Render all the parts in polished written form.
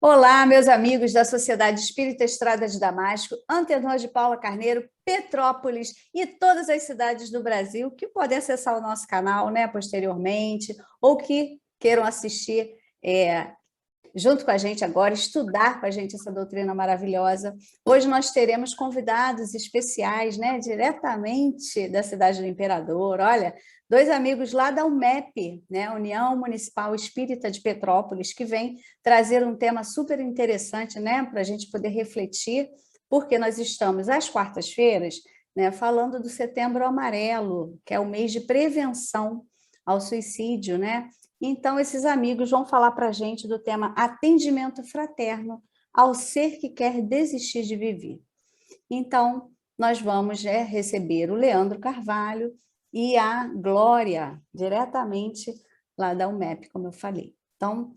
Olá, meus amigos da Sociedade Espírita Estrada de Damasco, Antenor de Paula Carneiro, Petrópolis e todas as cidades do Brasil que podem acessar o nosso canal, né, posteriormente, ou que queiram assistir junto com a gente agora, estudar com a gente essa doutrina maravilhosa. Hoje nós teremos convidados especiais, né, diretamente da cidade do Imperador. Olha, dois amigos lá da UMEP, né, União Municipal Espírita de Petrópolis, que vem trazer um tema super interessante, né, para a gente poder refletir, porque nós estamos às quartas-feiras, né, falando do Setembro Amarelo, que é o mês de prevenção ao suicídio, né? Então, esses amigos vão falar para a gente do tema atendimento fraterno ao ser que quer desistir de viver. Então, nós vamos receber o Leandro Carvalho e a Glória, diretamente lá da UMEP, como eu falei. Então,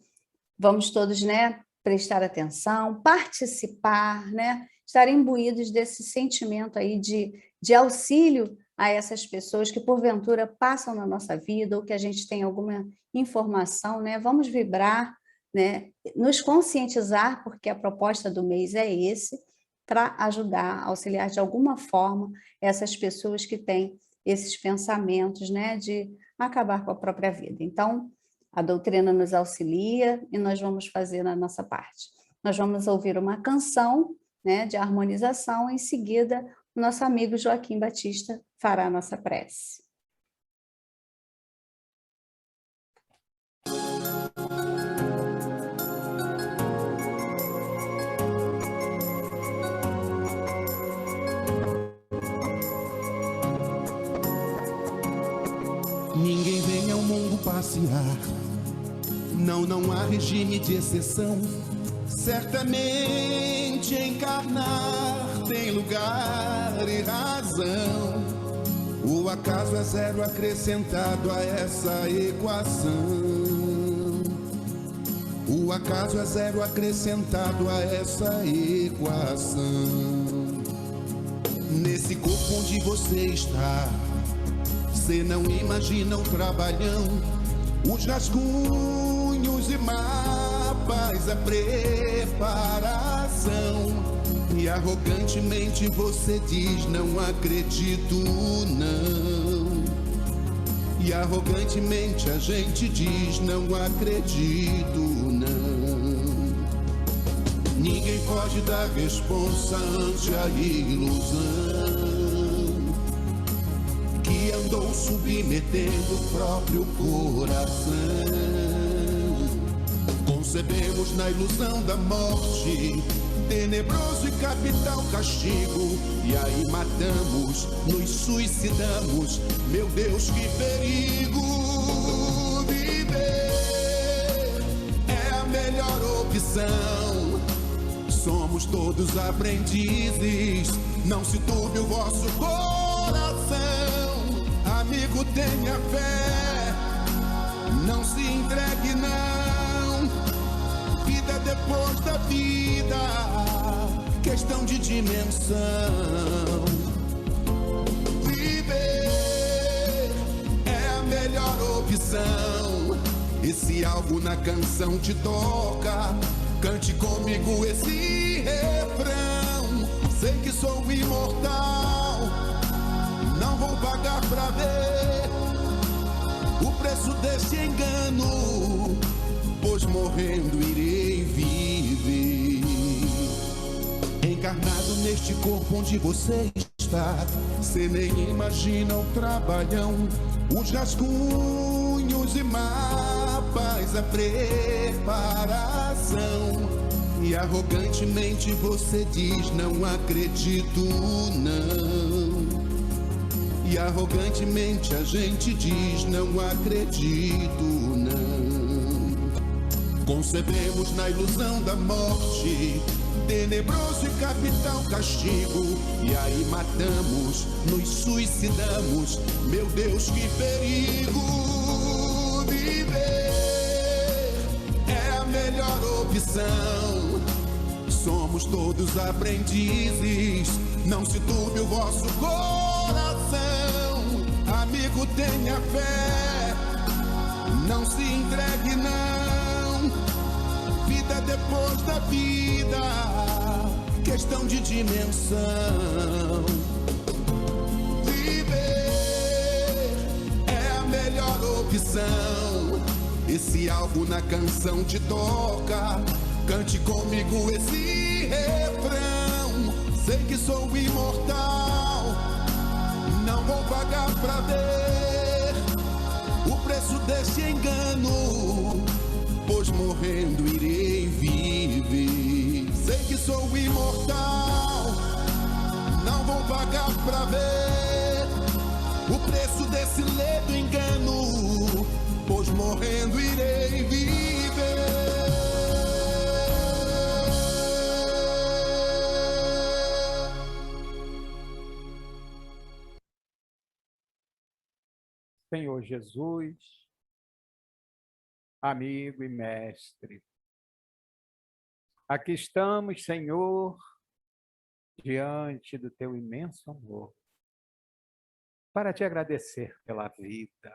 vamos todos, né, prestar atenção, participar, né, estar imbuídos desse sentimento aí de auxílio a essas pessoas que, porventura, passam na nossa vida ou que a gente tem alguma informação, né? Vamos vibrar, né? Nos conscientizar, porque a proposta do mês é esse, para ajudar, auxiliar de alguma forma essas pessoas que têm esses pensamentos, né? De acabar com a própria vida. Então, a doutrina nos auxilia e nós vamos fazer a nossa parte. Nós vamos ouvir uma canção, né, de harmonização, em seguida, o nosso amigo Joaquim Batista fará a nossa prece. Ninguém vem ao mundo passear, não há regime de exceção. Certamente encarnar tem lugar e razão. O acaso é zero acrescentado a essa equação. O acaso é zero acrescentado a essa equação. Nesse corpo onde você está, cê não imagina o trabalhão, os rascunhos e mapas, a preparação. E arrogantemente você diz: não acredito, não. E arrogantemente a gente diz: não acredito, não. Ninguém pode dar responsa ante a ilusão que andou submetendo o próprio coração. Concebemos na ilusão da morte tenebroso e capital castigo, e aí matamos, nos suicidamos. Meu Deus, que perigo! Viver é a melhor opção. Somos todos aprendizes, não se turbe o vosso coração. Amigo, tenha fé, não se entregue não. Vida depois da vida, questão de dimensão. Viver é a melhor opção. E se algo na canção te toca, cante comigo esse refrão. Sei que sou imortal, não vou pagar pra ver o preço desse engano, pois morrendo irei viver. Encarnado neste corpo onde você está, cê nem imagina o trabalhão, os rascunhos e mapas, a preparação. E arrogantemente você diz: não acredito, não. E arrogantemente a gente diz: não acredito, não. Concebemos na ilusão da morte tenebroso e capital castigo, e aí matamos, nos suicidamos. Meu Deus, que perigo! Viver é a melhor opção. Somos todos aprendizes, não se turbe o vosso coração. Amigo, tenha fé, não se entregue não. Vida depois depois da vida, questão de dimensão. Viver é a melhor opção. E se algo na canção te toca, cante comigo esse refrão. Sei que sou imortal, não vou pagar pra ver o preço desse engano, pois morrendo irei viver. Sei que sou imortal, não vou pagar pra ver o preço desse ledo engano, pois morrendo irei viver. Senhor Jesus, amigo e mestre, aqui estamos, Senhor, diante do teu imenso amor, para te agradecer pela vida,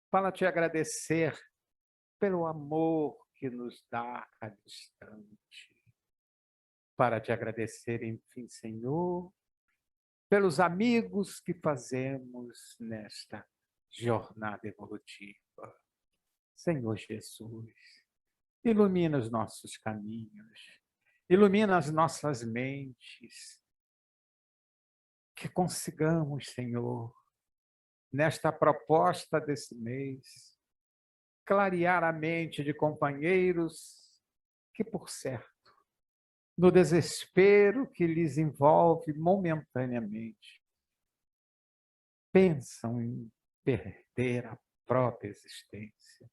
para te agradecer pelo amor que nos dá a distante, para te agradecer, enfim, Senhor, pelos amigos que fazemos nesta jornada evolutiva. Senhor Jesus, ilumina os nossos caminhos, ilumina as nossas mentes, que consigamos, Senhor, nesta proposta desse mês, clarear a mente de companheiros que, por certo, no desespero que lhes envolve momentaneamente, pensam em perder a própria existência.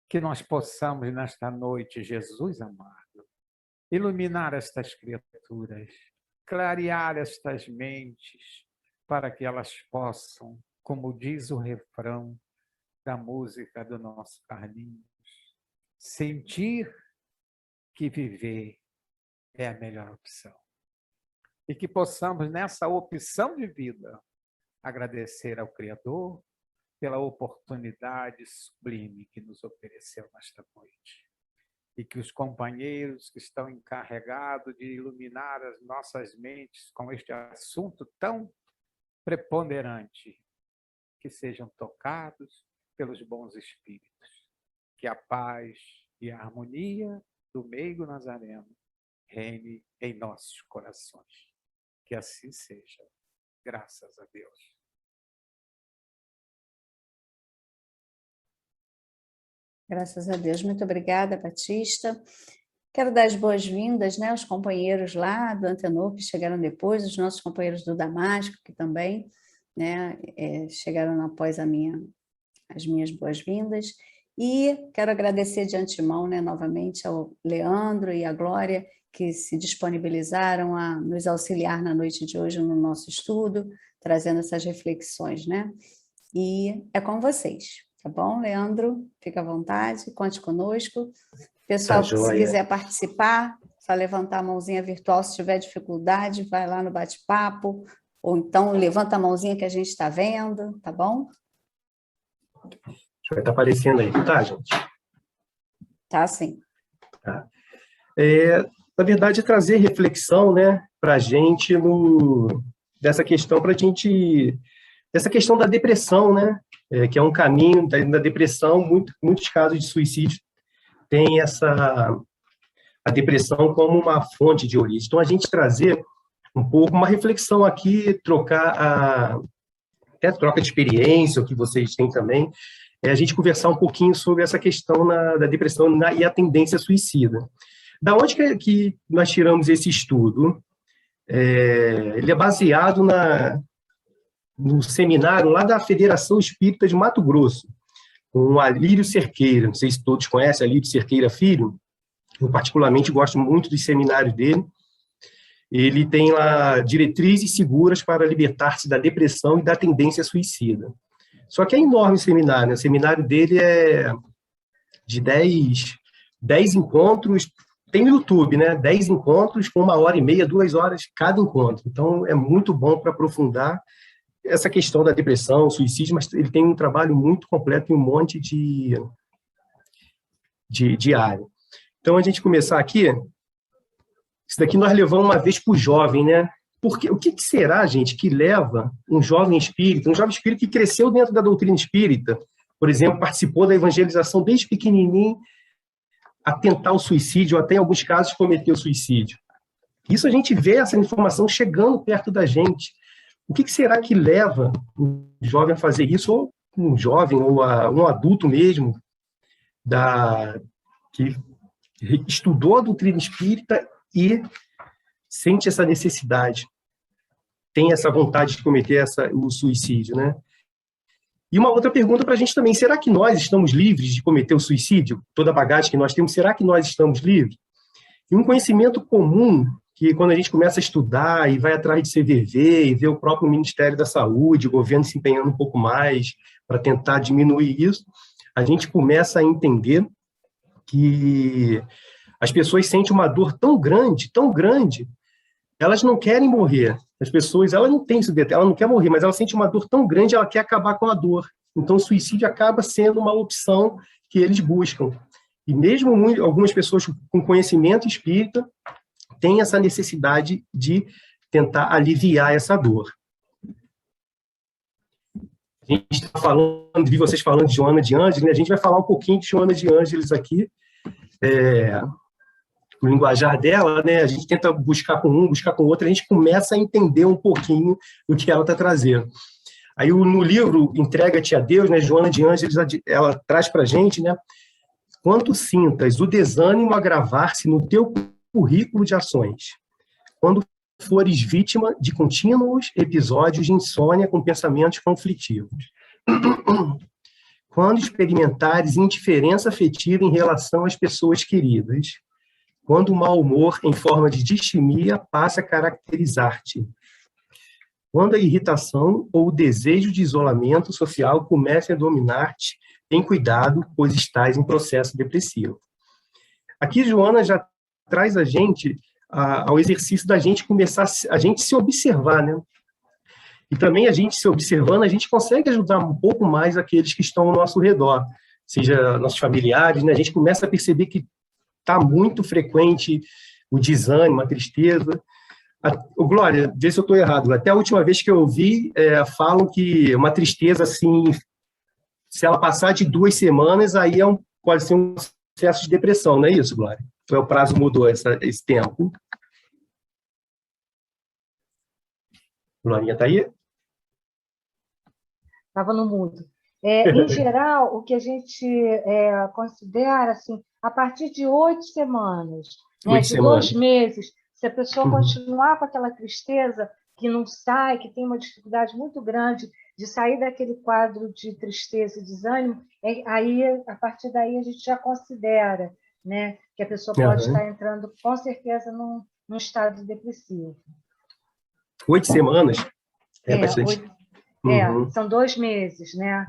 Que nós possamos, nesta noite, Jesus amado, iluminar estas criaturas, clarear estas mentes, para que elas possam, como diz o refrão da música do nosso Carlinhos, sentir que viver é a melhor opção. E que possamos, nessa opção de vida, agradecer ao Criador pela oportunidade sublime que nos ofereceu nesta noite. E que os companheiros que estão encarregados de iluminar as nossas mentes com este assunto tão preponderante, que sejam tocados pelos bons espíritos. Que a paz e a harmonia do meigo nazareno reine em nossos corações. Que assim seja. Graças a Deus. Graças a Deus. Muito obrigada, Batista. Quero dar as boas-vindas, né, aos companheiros lá do Antenor, que chegaram depois, os nossos companheiros do Damasco, que também, né, chegaram após as minhas boas-vindas. E quero agradecer de antemão, né, novamente ao Leandro e à Glória, que se disponibilizaram a nos auxiliar na noite de hoje no nosso estudo, trazendo essas reflexões, né? E é com vocês, tá bom, Leandro? Fica à vontade, conte conosco. Pessoal, se quiser participar, só levantar a mãozinha virtual, se tiver dificuldade, vai lá no bate-papo, ou então levanta a mãozinha que a gente está vendo, tá bom? Vai estar aparecendo aí, tá, gente? Tá, sim. Tá. Na verdade, trazer reflexão, né, para a gente dessa questão, dessa questão da depressão, né, que é um caminho da depressão. Muitos casos de suicídio têm a depressão como uma fonte de origem. Então, a gente trazer um pouco uma reflexão aqui, até troca de experiência, o que vocês têm também, a gente conversar um pouquinho sobre essa questão da depressão e a tendência suicida. Da onde que nós tiramos esse estudo? Ele é baseado no seminário lá da Federação Espírita de Mato Grosso, com o Alírio Cerqueira. Não sei se todos conhecem Alírio Cerqueira Filho. Eu particularmente gosto muito dos seminários dele. Ele tem lá diretrizes seguras para libertar-se da depressão e da tendência suicida. Só que é enorme o seminário, né? O seminário dele é de 10 encontros, tem no YouTube, né? 10 encontros com 1h30, 2 horas cada encontro. Então, é muito bom para aprofundar essa questão da depressão, suicídio, mas ele tem um trabalho muito completo em um monte de área. Então, a gente começar aqui, isso daqui nós levamos uma vez para o jovem, né? Porque o que será, gente, que leva um jovem espírita que cresceu dentro da doutrina espírita, por exemplo, participou da evangelização desde pequenininho, a tentar o suicídio, até em alguns casos cometer o suicídio? Isso a gente vê essa informação chegando perto da gente. O que será que leva um jovem a fazer isso, ou um jovem, ou um adulto mesmo, que estudou a doutrina espírita e sente essa necessidade, tem essa vontade de cometer o suicídio, né? E uma outra pergunta para a gente também, será que nós estamos livres de cometer o suicídio? Toda a bagagem que nós temos, será que nós estamos livres? E um conhecimento comum, que quando a gente começa a estudar e vai atrás de CVV e vê o próprio Ministério da Saúde, o governo se empenhando um pouco mais para tentar diminuir isso, a gente começa a entender que as pessoas sentem uma dor tão grande, elas não querem morrer. As pessoas, ela não tem isso dentro, ela não quer morrer, mas ela sente uma dor tão grande, ela quer acabar com a dor. Então, o suicídio acaba sendo uma opção que eles buscam. E mesmo algumas pessoas com conhecimento espírita têm essa necessidade de tentar aliviar essa dor. A gente está falando, vi vocês falando de Joana de Ângeles, né? A gente vai falar um pouquinho de Joana de Ângeles aqui, o linguajar dela, né? A gente tenta buscar com um, buscar com o outro, a gente começa a entender um pouquinho do que ela está trazendo. Aí no livro Entrega-te a Deus, né, Joana de Ângeles, ela traz para a gente, né, quando sintas o desânimo agravar-se no teu currículo de ações, quando fores vítima de contínuos episódios de insônia com pensamentos conflitivos, quando experimentares indiferença afetiva em relação às pessoas queridas, quando o mau humor em forma de distimia passa a caracterizar-te, quando a irritação ou o desejo de isolamento social comece a dominar-te, tem cuidado, pois estás em processo depressivo. Aqui, Joana já traz a gente ao exercício da gente começar a gente se observar, né? E também a gente se observando, a gente consegue ajudar um pouco mais aqueles que estão ao nosso redor, seja nossos familiares, né? A gente começa a perceber que está muito frequente o desânimo, a tristeza. Glória, vê se eu estou errado. Até a última vez que eu ouvi, falam que uma tristeza, assim, se ela passar de 2 semanas, aí pode ser um processo de depressão, não é isso, Glória? Ou o prazo mudou esse tempo? Glorinha está aí? Estava no mudo. Em geral, o que a gente considera, assim, a partir de 8 semanas, né, de 2 meses, se a pessoa continuar com aquela tristeza que não sai, que tem uma dificuldade muito grande de sair daquele quadro de tristeza e desânimo, aí, a partir daí a gente já considera, né, que a pessoa pode estar entrando, com certeza, num estado depressivo. 8 semanas? Bastante. São 2 meses, né?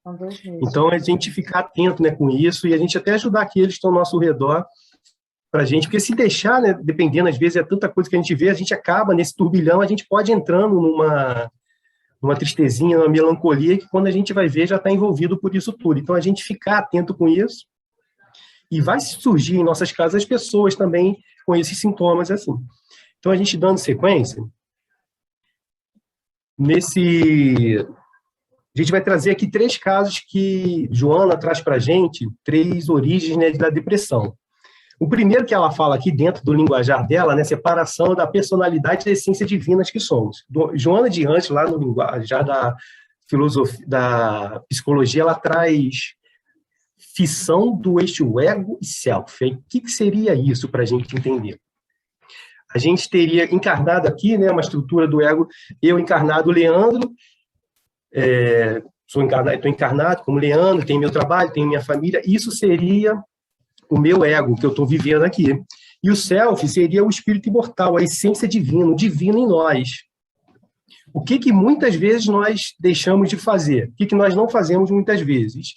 São 2 meses. Então, a gente ficar atento, né, com isso, e a gente até ajudar aqueles que estão ao nosso redor, para a gente, porque se deixar, né, dependendo, às vezes é tanta coisa que a gente vê, a gente acaba nesse turbilhão, a gente pode entrando numa tristezinha, numa melancolia, que quando a gente vai ver já está envolvido por isso tudo. Então, a gente ficar atento com isso, e vai surgir em nossas casas pessoas também com esses sintomas assim. Então, a gente dando sequência, a gente vai trazer aqui 3 casos que Joana traz para a gente, 3 origens, né, da depressão. O primeiro que ela fala aqui dentro do linguajar dela, né, separação da personalidade e da essência divinas que somos. Joana de Ângeles, lá no linguajar da filosofia, da psicologia, ela traz fissão do eixo ego e self. O que seria isso para a gente entender? A gente teria encarnado aqui, né, uma estrutura do ego, eu encarnado Leandro, estou encarnado como Leandro, tenho meu trabalho, tenho minha família, isso seria o meu ego, que eu estou vivendo aqui. E o self seria o espírito imortal, a essência divina, o divino em nós. O que muitas vezes nós deixamos de fazer? O que nós não fazemos muitas vezes?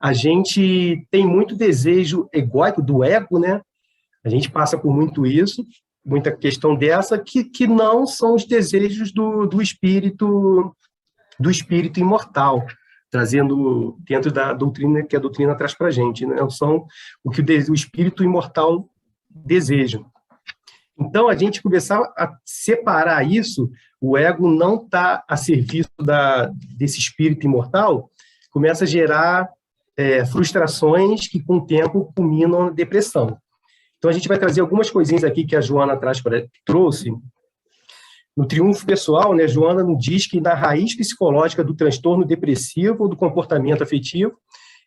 A gente tem muito desejo egóico, do ego, né? A gente passa por muito isso, muita questão dessa, que não são os desejos do espírito imortal. trazendo dentro da doutrina que a doutrina traz para a gente, né? São o que o espírito imortal deseja. Então, a gente começar a separar isso, o ego não está a serviço desse espírito imortal, começa a gerar frustrações que, com o tempo, culminam na depressão. Então, a gente vai trazer algumas coisinhas aqui que a Joana trouxe. No Triunfo Pessoal, né, Joana nos diz que na raiz psicológica do transtorno depressivo ou do comportamento afetivo,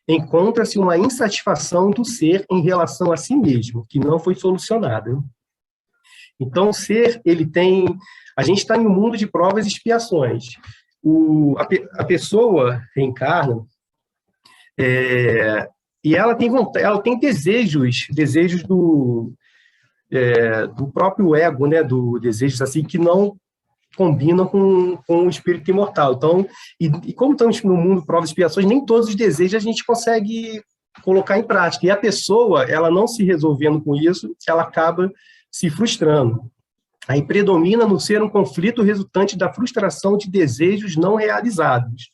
encontra-se uma insatisfação do ser em relação a si mesmo, que não foi solucionada. Então, o ser, ele tem... A gente está em um mundo de provas e expiações. A pessoa reencarna e ela tem desejos do próprio ego, né? Desejos assim, que não combinam com o espírito imortal. Então, e como estamos no mundo de provas e expiações, nem todos os desejos a gente consegue colocar em prática. E a pessoa, ela não se resolvendo com isso, ela acaba se frustrando. Aí predomina no ser um conflito resultante da frustração de desejos não realizados.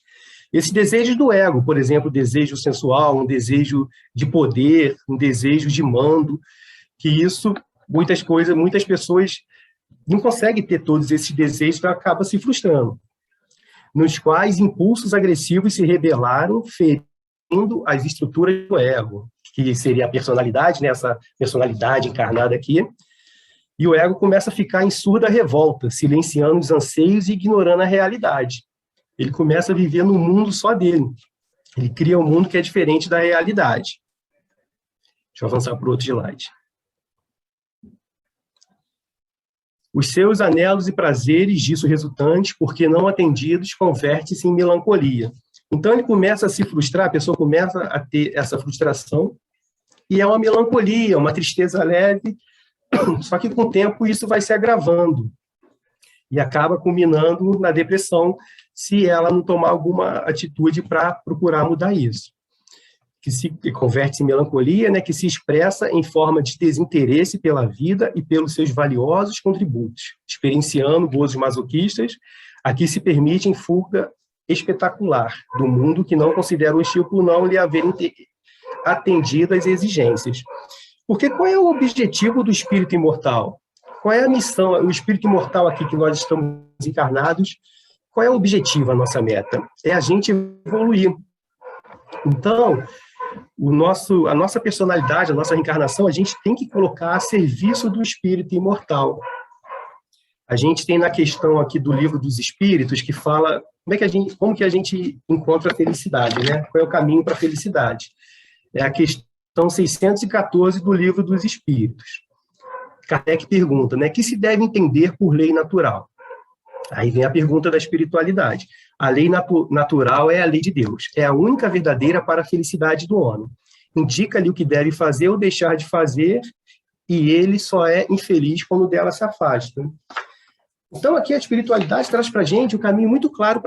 Esses desejos do ego, por exemplo, desejo sensual, um desejo de poder, um desejo de mando, que isso, muitas pessoas não conseguem ter todos esses desejos, então acaba se frustrando. Nos quais impulsos agressivos se rebelaram, ferindo as estruturas do ego, que seria a personalidade, né, essa personalidade encarnada aqui. E o ego começa a ficar em surda revolta, silenciando os anseios e ignorando a realidade. Ele começa a viver num mundo só dele. Ele cria um mundo que é diferente da realidade. Deixa eu avançar para o outro slide. Os seus anelos e prazeres disso resultantes, porque não atendidos, converte-se em melancolia. Então ele começa a se frustrar, a pessoa começa a ter essa frustração, e é uma melancolia, uma tristeza leve. Só que com o tempo isso vai se agravando e acaba culminando na depressão se ela não tomar alguma atitude para procurar mudar isso. Que converte-se em melancolia, né, que se expressa em forma de desinteresse pela vida e pelos seus valiosos contributos, experienciando gozos masoquistas, aqui se permite em fuga espetacular do mundo que não considera hostil por não lhe haverem atendido às exigências. Porque qual é o objetivo do espírito imortal? Qual é a missão? O espírito imortal aqui que nós estamos encarnados, qual é o objetivo, a nossa meta? É a gente evoluir. Então, a nossa personalidade, a nossa reencarnação, a gente tem que colocar a serviço do espírito imortal. A gente tem na questão aqui do Livro dos Espíritos que fala como que a gente encontra a felicidade, né? Qual é o caminho para a felicidade? É a questão 614 do Livro dos Espíritos. Kardec pergunta, né, que se deve entender por lei natural? Aí vem a pergunta da espiritualidade. A lei natural é a lei de Deus. É a única verdadeira para a felicidade do homem. Indica-lhe o que deve fazer ou deixar de fazer, e ele só é infeliz quando dela se afasta. Então, aqui a espiritualidade traz para a gente um caminho muito claro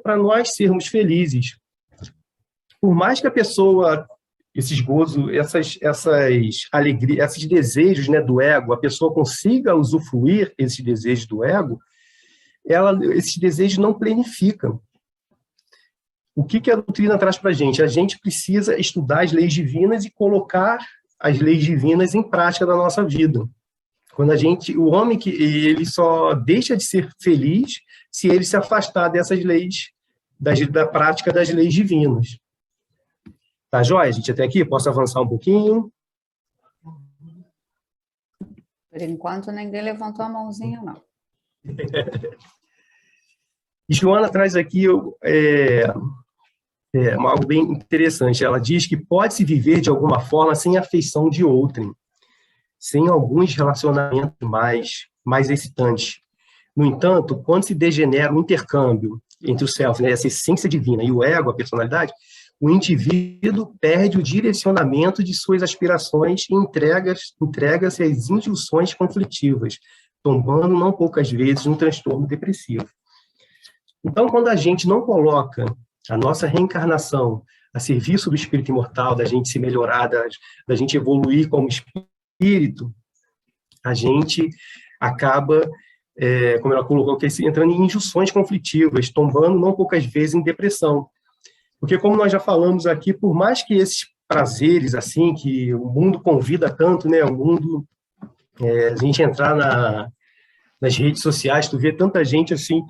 para nós sermos felizes. Por mais que a pessoa... esses gozos, essas alegrias, esses desejos, né, do ego, a pessoa consiga usufruir esses desejos do ego, esses desejos não planificam. O que a doutrina traz para a gente? A gente precisa estudar as leis divinas e colocar as leis divinas em prática na nossa vida. Quando o homem ele só deixa de ser feliz se ele se afastar dessas leis, da prática das leis divinas. Tá joia, gente? Até aqui? Posso avançar um pouquinho? Por enquanto, ninguém levantou a mãozinha, não. E Joana traz aqui algo bem interessante. Ela diz que pode-se viver de alguma forma sem a afeição de outrem, sem alguns relacionamentos mais excitantes. No entanto, quando se degenera o intercâmbio entre o self, né, essa essência divina, e o ego, a personalidade, o indivíduo perde o direcionamento de suas aspirações e entrega-se às injunções conflitivas, tombando não poucas vezes no transtorno depressivo. Então, quando a gente não coloca a nossa reencarnação a serviço do espírito imortal, da gente se melhorar, da gente evoluir como espírito, a gente acaba, como ela colocou, entrando em injunções conflitivas, tombando não poucas vezes em depressão. Porque, como nós já falamos aqui, por mais que esses prazeres, assim, que o mundo convida tanto, né? O mundo, a gente entrar nas redes sociais, tu vê tanta gente, assim,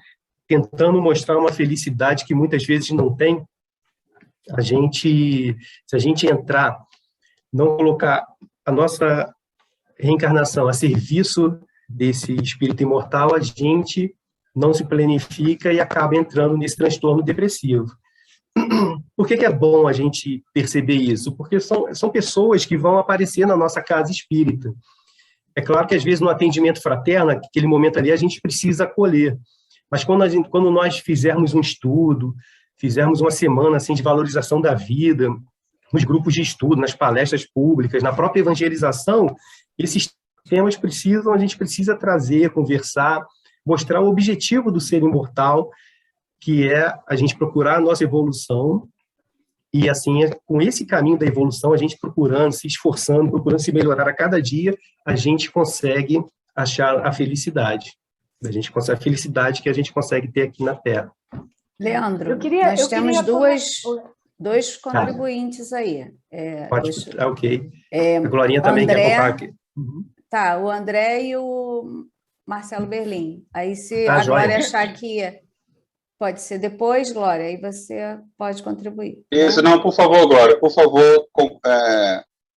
tentando mostrar uma felicidade que muitas vezes não tem. Se a gente entrar, não colocar a nossa reencarnação a serviço desse espírito imortal, a gente não se planifica e acaba entrando nesse transtorno depressivo. Por que é bom a gente perceber isso? Porque são pessoas que vão aparecer na nossa casa espírita. É claro que, às vezes, no atendimento fraterno, aquele momento ali, a gente precisa acolher. Mas quando nós fizermos um estudo, fizermos uma semana assim, de valorização da vida, nos grupos de estudo, nas palestras públicas, na própria evangelização, esses temas a gente precisa trazer, conversar, mostrar o objetivo do ser imortal, que é a gente procurar a nossa evolução, e assim, com esse caminho da evolução, a gente procurando, se esforçando, procurando se melhorar a cada dia, a gente consegue achar a felicidade. A gente consegue a felicidade que a gente consegue ter aqui na Terra. Leandro, nós temos dois contribuintes aí. Ok. A Glorinha também quer contar aqui. Tá, o André e o Marcelo Berlim. Aí, se a Glória achar que pode ser depois, Glória, aí você pode contribuir. Isso, não, por favor, Glória, por favor,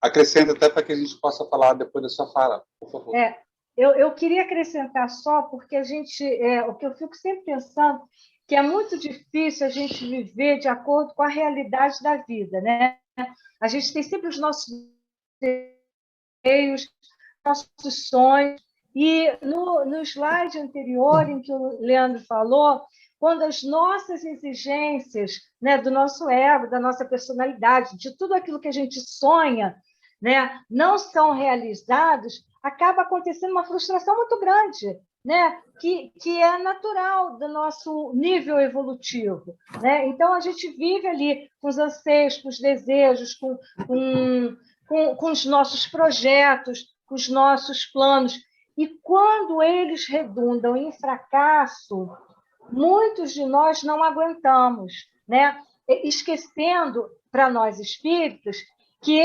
acrescenta até para que a gente possa falar depois da sua fala, por favor. Eu queria acrescentar só, porque o que eu fico sempre pensando, que é muito difícil a gente viver de acordo com a realidade da vida, né? A gente tem sempre os nossos desejos, nossos sonhos, e no slide anterior, em que o Leandro falou, quando as nossas exigências, né, do nosso ego, da nossa personalidade, de tudo aquilo que a gente sonha, né, não são realizados, acaba acontecendo uma frustração muito grande, né, que é natural do nosso nível evolutivo, né? Então, a gente vive ali com os anseios, com os desejos, com os nossos projetos, com os nossos planos, e quando eles redundam em fracasso, muitos de nós não aguentamos, né? Esquecendo, para nós espíritas, que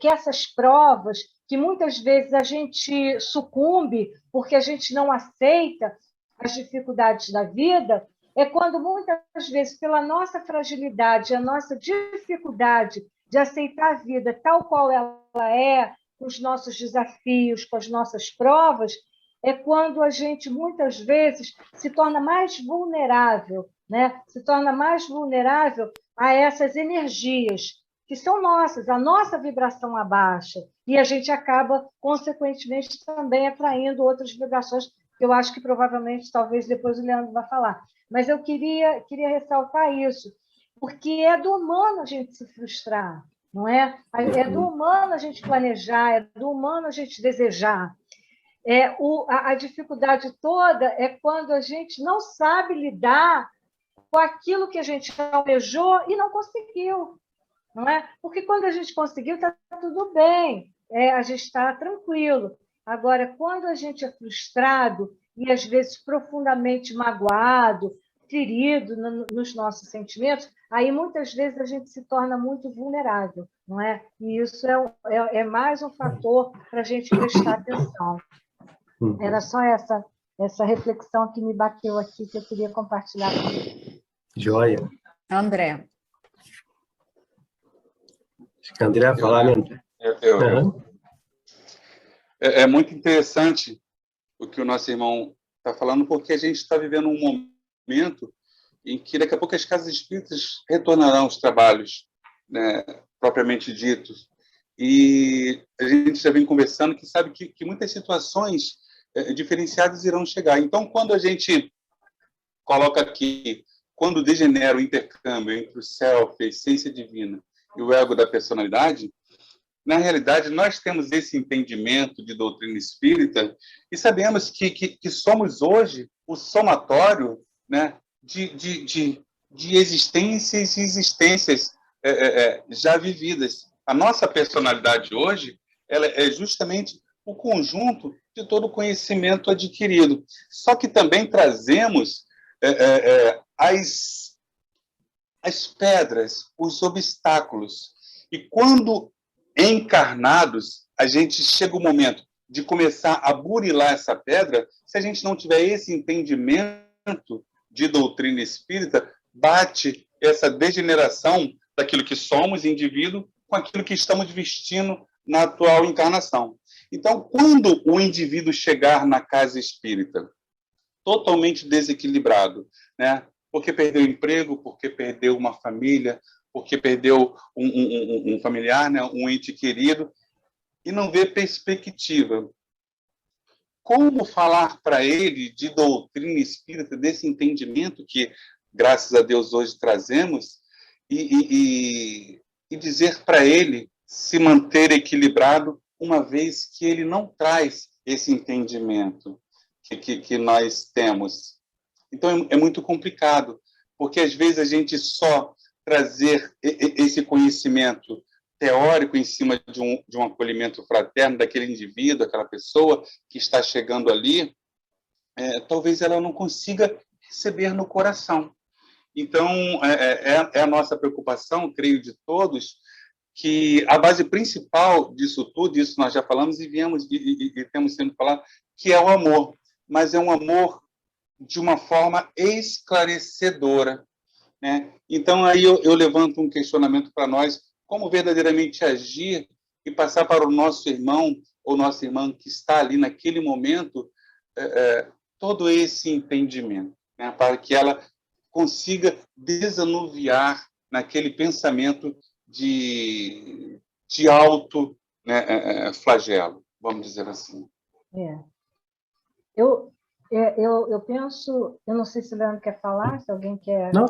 essas provas, que muitas vezes a gente sucumbe porque a gente não aceita as dificuldades da vida, é quando muitas vezes, pela nossa fragilidade, a nossa dificuldade de aceitar a vida tal qual ela é, com os nossos desafios, com as nossas provas, é quando a gente, muitas vezes, se torna mais vulnerável, né? Se torna mais vulnerável a essas energias que são nossas, a nossa vibração abaixa, e a gente acaba, consequentemente, também atraindo outras vibrações, que eu acho que provavelmente, talvez depois o Leandro vai falar. Mas eu queria ressaltar isso, porque é do humano a gente se frustrar, não é? É do humano a gente planejar, é do humano a gente desejar. A dificuldade toda é quando a gente não sabe lidar com aquilo que a gente almejou e não conseguiu, não é? Porque quando a gente conseguiu, está tudo bem, a gente está tranquilo. Agora, quando a gente é frustrado e, às vezes, profundamente magoado, ferido nos nossos sentimentos, aí, muitas vezes, a gente se torna muito vulnerável, não é? E isso é mais um fator para a gente prestar atenção. Era só essa reflexão que me bateu aqui, que eu queria compartilhar com você. Joia. André. Acho que a André vai falar, né? É muito interessante o que o nosso irmão está falando, porque a gente está vivendo um momento em que daqui a pouco as casas espíritas retornarão aos trabalhos, né, propriamente ditos. E a gente já vem conversando que sabe que muitas situações diferenciadas irão chegar. Então, quando a gente coloca aqui, quando degenera o intercâmbio entre o self, a essência divina, e o ego da personalidade, na realidade, nós temos esse entendimento de doutrina espírita e sabemos que somos hoje o somatório, né, de existências e existências já vividas. A nossa personalidade hoje ela é justamente o conjunto de todo o conhecimento adquirido. Só que também trazemos as pedras, os obstáculos. E quando encarnados, a gente chega o momento de começar a burilar essa pedra, se a gente não tiver esse entendimento de doutrina espírita, bate essa degeneração daquilo que somos, indivíduo, com aquilo que estamos vestindo na atual encarnação. Então, quando o indivíduo chegar na casa espírita totalmente desequilibrado, né? Porque perdeu o emprego, porque perdeu uma família, porque perdeu um familiar, né? Um ente querido, e não vê perspectiva. Como falar para ele de doutrina espírita, desse entendimento que, graças a Deus, hoje trazemos, e dizer para ele se manter equilibrado, uma vez que ele não traz esse entendimento que nós temos. Então, é muito complicado, porque, às vezes, a gente só trazer esse conhecimento teórico em cima de um acolhimento fraterno daquele indivíduo, aquela pessoa que está chegando ali, talvez ela não consiga receber no coração. Então, é a nossa preocupação, creio, de todos, que a base principal disso tudo, isso nós já falamos e viemos e temos sempre falado, que é o amor, mas é um amor de uma forma esclarecedora, né? Então, aí eu levanto um questionamento para nós, como verdadeiramente agir e passar para o nosso irmão ou nossa irmã que está ali naquele momento todo esse entendimento, né? Para que ela consiga desanuviar naquele pensamento de auto, né, flagelo, vamos dizer assim. Eu penso, eu não sei se o Leandro quer falar, se alguém quer... Não,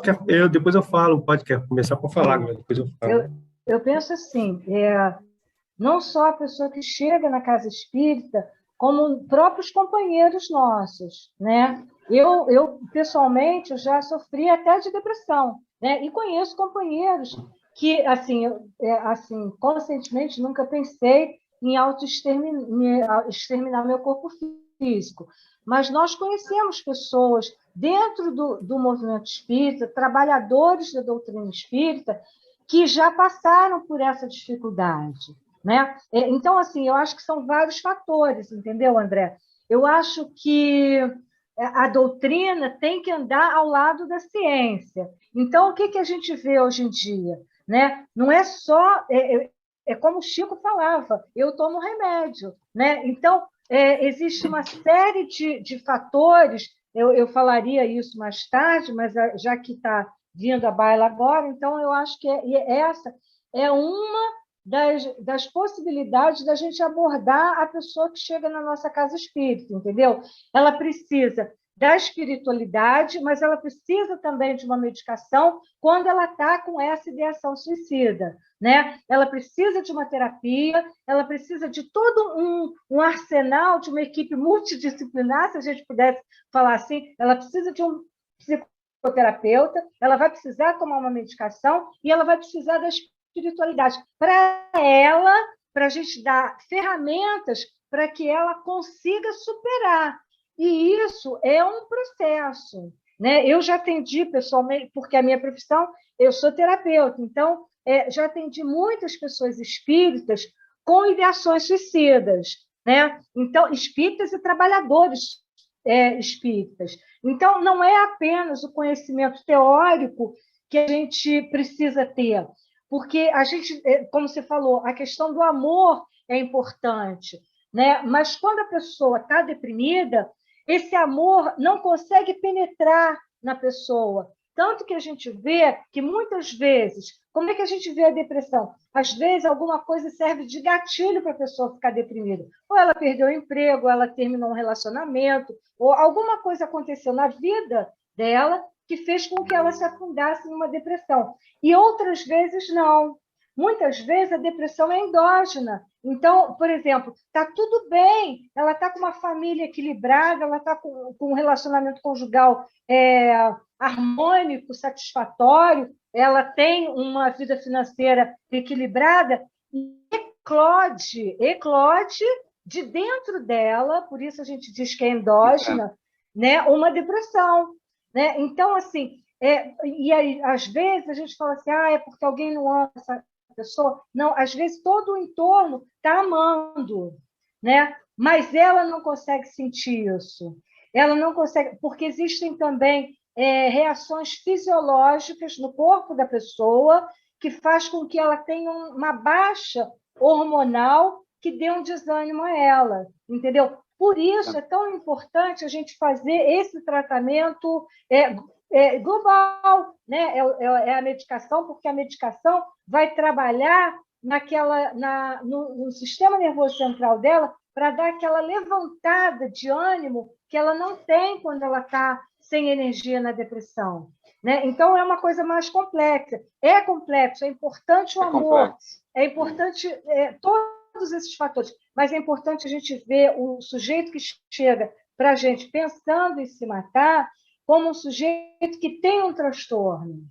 depois eu falo, quer começar por falar, mas depois eu falo. Eu penso assim, não só a pessoa que chega na casa espírita, como próprios companheiros nossos, né? Eu pessoalmente, eu já sofri até de depressão, né? E conheço companheiros que, assim, conscientemente, nunca pensei em exterminar meu corpo físico. Mas nós conhecemos pessoas dentro do movimento espírita, trabalhadores da doutrina espírita, que já passaram por essa dificuldade, né? Então, assim, eu acho que são vários fatores, entendeu, André? Eu acho que a doutrina tem que andar ao lado da ciência. Então, o que a gente vê hoje em dia, né? Não é só... como o Chico falava, eu tomo remédio, né? Então, existe uma série de fatores, eu falaria isso mais tarde, mas já que está vindo à baila agora, então eu acho que essa é uma das possibilidades da gente abordar a pessoa que chega na nossa casa espírita, entendeu? Ela precisa da espiritualidade, mas ela precisa também de uma medicação quando ela está com essa ideação suicida, né? Ela precisa de uma terapia, ela precisa de todo um arsenal, de uma equipe multidisciplinar, se a gente pudesse falar assim, ela precisa de um psicoterapeuta, ela vai precisar tomar uma medicação e ela vai precisar da espiritualidade para a gente dar ferramentas para que ela consiga superar. E isso é um processo, né? Eu já atendi pessoalmente, porque a minha profissão, eu sou terapeuta, então já atendi muitas pessoas espíritas com ideações suicidas, né? Então, espíritas e trabalhadores espíritas. Então, não é apenas o conhecimento teórico que a gente precisa ter, porque a gente, como você falou, a questão do amor é importante, né? Mas quando a pessoa está deprimida, esse amor não consegue penetrar na pessoa. Tanto que a gente vê que, muitas vezes, como é que a gente vê a depressão? Às vezes, alguma coisa serve de gatilho para a pessoa ficar deprimida. Ou ela perdeu o emprego, ou ela terminou um relacionamento, ou alguma coisa aconteceu na vida dela que fez com que ela se afundasse numa depressão. E outras vezes, não. Muitas vezes a depressão é endógena. Então, por exemplo, está tudo bem, ela está com uma família equilibrada, ela está com um relacionamento conjugal harmônico, satisfatório, ela tem uma vida financeira equilibrada, e eclode de dentro dela, por isso a gente diz que é endógena, né, uma depressão. Né? Então, assim, E aí, às vezes a gente fala assim, é porque alguém não ama essa pessoa. Não, às vezes todo o entorno está amando, né? Mas ela não consegue sentir isso. Ela não consegue, porque existem também reações fisiológicas no corpo da pessoa que faz com que ela tenha uma baixa hormonal que dê um desânimo a ela, entendeu? Por isso é tão importante a gente fazer esse tratamento global, né? É a medicação, porque a medicação vai trabalhar no sistema nervoso central dela para dar aquela levantada de ânimo que ela não tem quando ela está sem energia na depressão, né? Então, é uma coisa mais complexa. É complexo, é importante o amor, é importante todos esses fatores, mas é importante a gente ver o sujeito que chega para a gente pensando em se matar como um sujeito que tem um transtorno,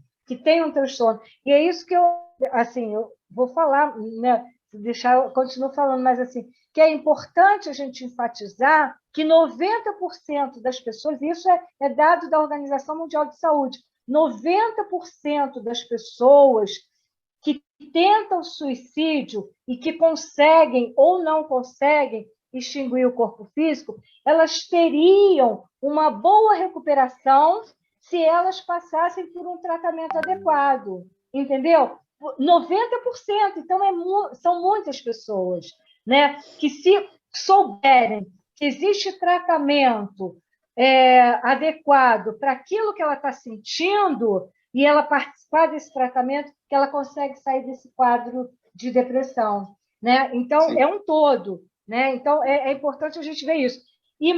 E é isso que eu vou falar, né? Eu continuo falando, mas assim, que é importante a gente enfatizar que 90% das pessoas, isso é dado da Organização Mundial de Saúde, 90% das pessoas que tentam suicídio e que conseguem ou não conseguem extinguir o corpo físico, elas teriam uma boa recuperação se elas passassem por um tratamento adequado, entendeu? 90%, então são muitas pessoas, né? Que se souberem que existe tratamento adequado para aquilo que ela está sentindo e ela participar desse tratamento, que ela consegue sair desse quadro de depressão, né? Então, sim, é um todo, né? Então, é importante a gente ver isso. E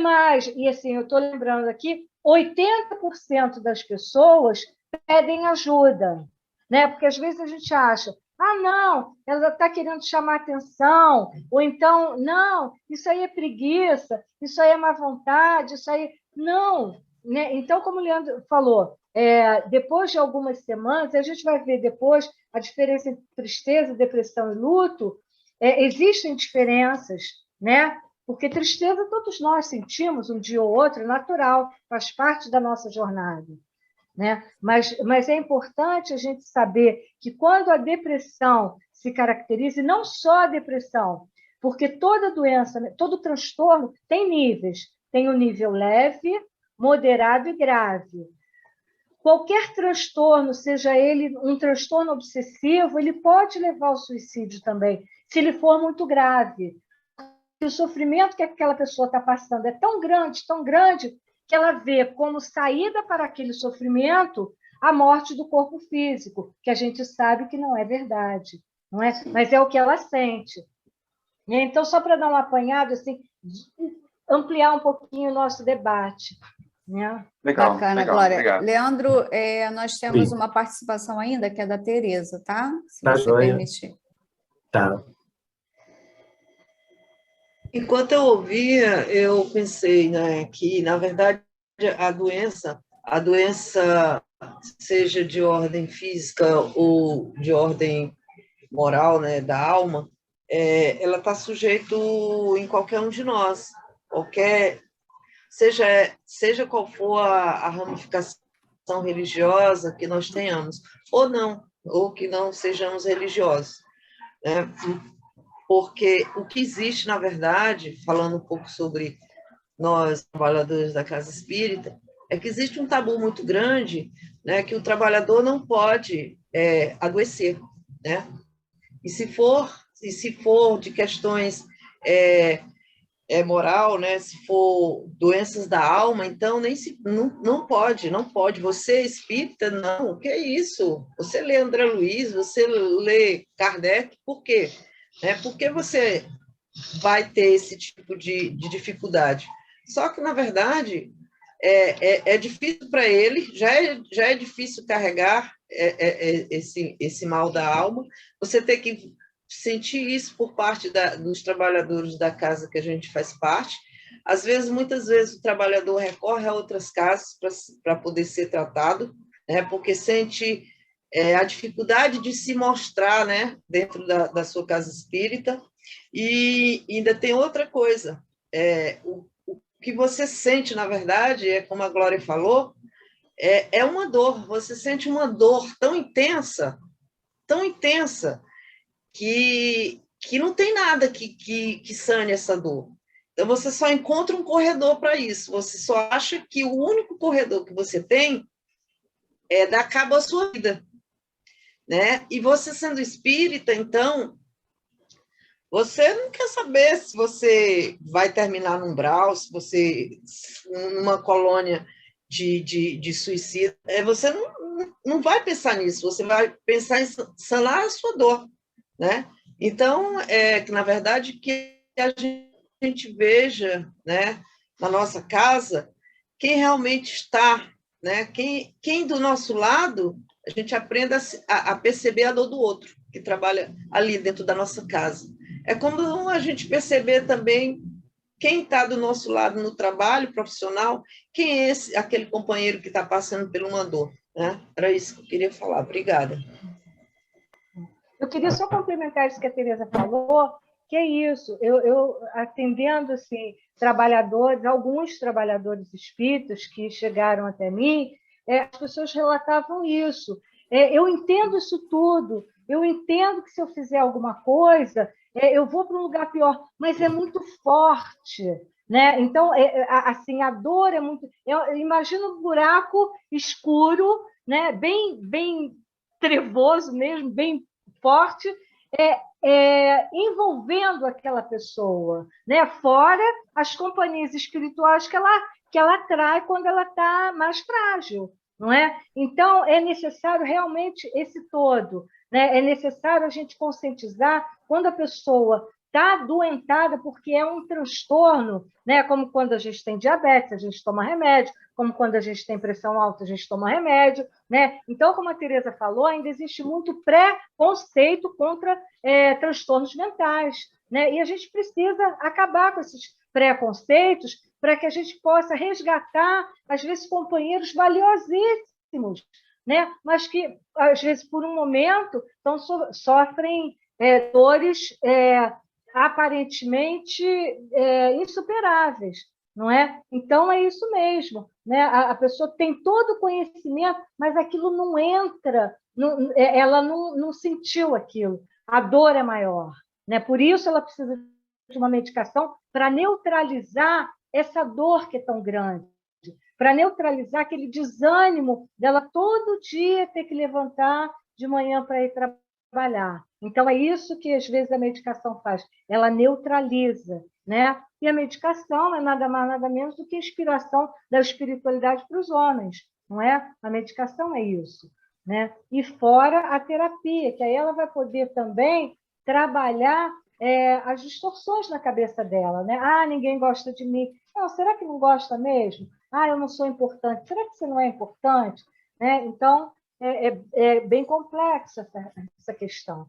assim, eu estou lembrando aqui, 80% das pessoas pedem ajuda, né? Porque às vezes a gente acha, não, ela está querendo chamar atenção, ou então, não, isso aí é preguiça, isso aí é má vontade, isso aí... Não, né? Então, como o Leandro falou, depois de algumas semanas, a gente vai ver depois a diferença entre tristeza, depressão e luto. Existem diferenças, né? Porque tristeza todos nós sentimos um dia ou outro, é natural, faz parte da nossa jornada, né? Mas é importante a gente saber que quando a depressão se caracteriza, e não só a depressão, porque toda doença, todo transtorno tem níveis. Tem o nível leve, moderado e grave. Qualquer transtorno, seja ele um transtorno obsessivo, ele pode levar ao suicídio também, se ele for muito grave. O sofrimento que aquela pessoa está passando é tão grande, que ela vê como saída para aquele sofrimento a morte do corpo físico, que a gente sabe que não é verdade, não é? Mas é o que ela sente. Então, só para dar um apanhado, assim, ampliar um pouquinho o nosso debate. Né? Legal, bacana, legal, Glória. Obrigado. Leandro, nós temos uma participação ainda, que é da Tereza, tá? Se você permitir. Tá. Enquanto eu ouvia, eu pensei, né, que, na verdade, a doença, seja de ordem física ou de ordem moral, né, da alma, ela está sujeita em qualquer um de nós, seja qual for a ramificação religiosa que nós tenhamos, ou não, ou que não sejamos religiosos, né? Porque o que existe, na verdade, falando um pouco sobre nós, trabalhadores da Casa Espírita, é que existe um tabu muito grande, né, que o trabalhador não pode adoecer, né? E se for de questões moral, né? Se for doenças da alma, então não pode. Você espírita, não, o que é isso? Você lê André Luiz, você lê Kardec, por quê? Porque você vai ter esse tipo de dificuldade. Só que, na verdade, é difícil para ele, já é difícil carregar esse mal da alma, você tem que sentir isso por parte dos trabalhadores da casa que a gente faz parte. Às vezes, muitas vezes, o trabalhador recorre a outras casas para poder ser tratado, né, porque sente a dificuldade de se mostrar, né, dentro da sua casa espírita. E ainda tem outra coisa, o que você sente, na verdade, como a Glória falou, é uma dor, você sente uma dor tão intensa, que não tem nada que sane essa dor. Então, você só encontra um corredor para isso, você só acha que o único corredor que você tem é dar cabo à sua vida, né? E você sendo espírita, então, você não quer saber se você vai terminar num umbral, se você, numa colônia de suicídio, você não vai pensar nisso, você vai pensar em sanar a sua dor, né? Então, que na verdade, que a gente veja, né, na nossa casa, quem realmente está, né, quem do nosso lado, a gente aprenda a perceber a dor do outro, que trabalha ali dentro da nossa casa. É como a gente perceber também quem está do nosso lado no trabalho profissional, quem é aquele companheiro que está passando por uma dor, né? Era isso que eu queria falar. Obrigada. Eu queria só complementar isso que a Tereza falou, que é isso, eu atendendo assim, alguns trabalhadores espíritas que chegaram até mim, as pessoas relatavam isso. Eu entendo isso tudo, eu entendo que se eu fizer alguma coisa, eu vou para um lugar pior, mas é muito forte, né? Então, assim, a dor é muito... Eu imagino um buraco escuro, né? Bem trevoso mesmo, bem forte, envolvendo aquela pessoa, né? Fora as companhias espirituais que ela atrai quando ela está mais frágil, não é? Então, é necessário realmente esse todo, né? É necessário a gente conscientizar quando a pessoa está adoentada, porque é um transtorno, né? Como quando a gente tem diabetes, a gente toma remédio, como quando a gente tem pressão alta, a gente toma remédio, né? Então, como a Tereza falou, ainda existe muito preconceito contra transtornos mentais, né? E a gente precisa acabar com esses preconceitos para que a gente possa resgatar, às vezes, companheiros valiosíssimos, né? Mas que, às vezes, por um momento, sofrem dores aparentemente insuperáveis, não é? Então, é isso mesmo, né? A pessoa tem todo o conhecimento, mas aquilo não entra, ela não sentiu aquilo. A dor é maior, né? Por isso ela precisa de uma medicação para neutralizar essa dor que é tão grande, para neutralizar aquele desânimo dela todo dia ter que levantar de manhã para ir trabalhar. Então, é isso que, às vezes, a medicação faz. Ela neutraliza, né? E a medicação é nada mais, nada menos do que a inspiração da espiritualidade para os homens, não é? A medicação é isso, né? E fora a terapia, que aí ela vai poder também trabalhar as distorções na cabeça dela, né? Ah, ninguém gosta de mim. Não, será que não gosta mesmo? Ah, eu não sou importante. Será que você não é importante? Né? Então, é bem complexa essa questão.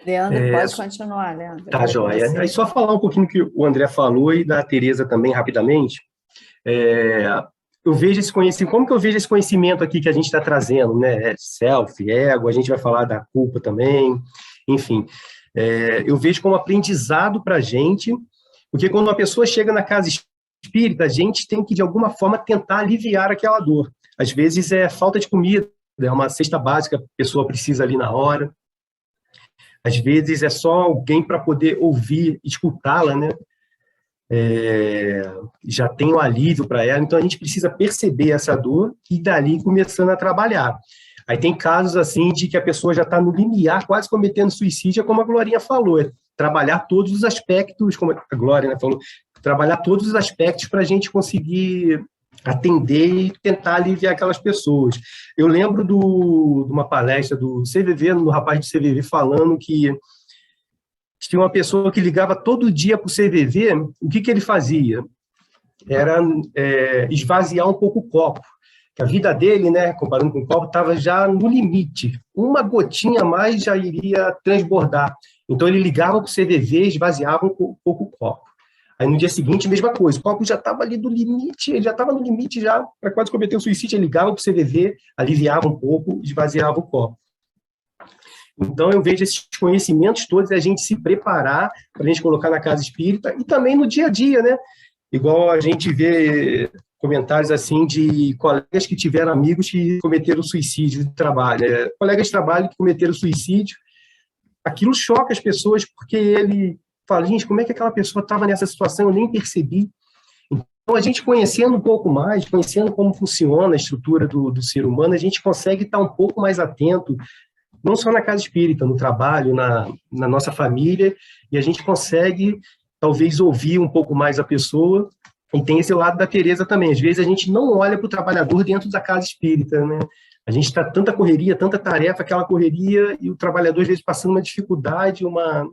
Leandro, pode continuar, Leandro. Tá, joia. Aí só falar um pouquinho que o André falou e da Tereza também, rapidamente. Eu vejo esse conhecimento, como que eu vejo esse conhecimento aqui que a gente está trazendo, né? Self, ego, a gente vai falar da culpa também, enfim. Eu vejo como aprendizado para a gente, porque quando uma pessoa chega na casa espírita, a gente tem que, de alguma forma, tentar aliviar aquela dor. Às vezes é falta de comida, é uma cesta básica que a pessoa precisa ali na hora. Às vezes é só alguém para poder ouvir, escutá-la, né? Já tem um alívio para ela, então a gente precisa perceber essa dor e dali começando a trabalhar. Aí tem casos assim de que a pessoa já está no limiar, quase cometendo suicídio, como a Glorinha falou, trabalhar todos os aspectos, como a Glória, né, falou, trabalhar todos os aspectos para a gente conseguir atender e tentar aliviar aquelas pessoas. Eu lembro de uma palestra do CVV, no rapaz do CVV, falando que tinha uma pessoa que ligava todo dia para o CVV, o que ele fazia? Era esvaziar um pouco o copo. Que a vida dele, né, comparando com o copo, estava já no limite. Uma gotinha a mais já iria transbordar. Então, ele ligava para o CVV, esvaziava um pouco o copo. Aí, no dia seguinte, mesma coisa. O copo já estava ali do limite, ele já estava no limite já para quase cometer o suicídio. Ele ligava para o CVV, aliviava um pouco, esvaziava o copo. Então, eu vejo esses conhecimentos todos, a gente se preparar para a gente colocar na casa espírita e também no dia a dia, né? Igual a gente vê comentários assim de colegas que tiveram amigos que cometeram suicídio de trabalho, colegas de trabalho que cometeram suicídio. Aquilo choca as pessoas, porque ele fala, gente, como é que aquela pessoa estava nessa situação? Eu nem percebi. Então, a gente conhecendo um pouco mais, conhecendo como funciona a estrutura do ser humano, a gente consegue estar um pouco mais atento, não só na casa espírita, no trabalho, na nossa família, e a gente consegue, talvez, ouvir um pouco mais a pessoa. E tem esse lado da Teresa também. Às vezes a gente não olha para o trabalhador dentro da casa espírita, né? A gente está tanta correria, tanta tarefa, aquela correria, e o trabalhador, às vezes, passando uma dificuldade, uma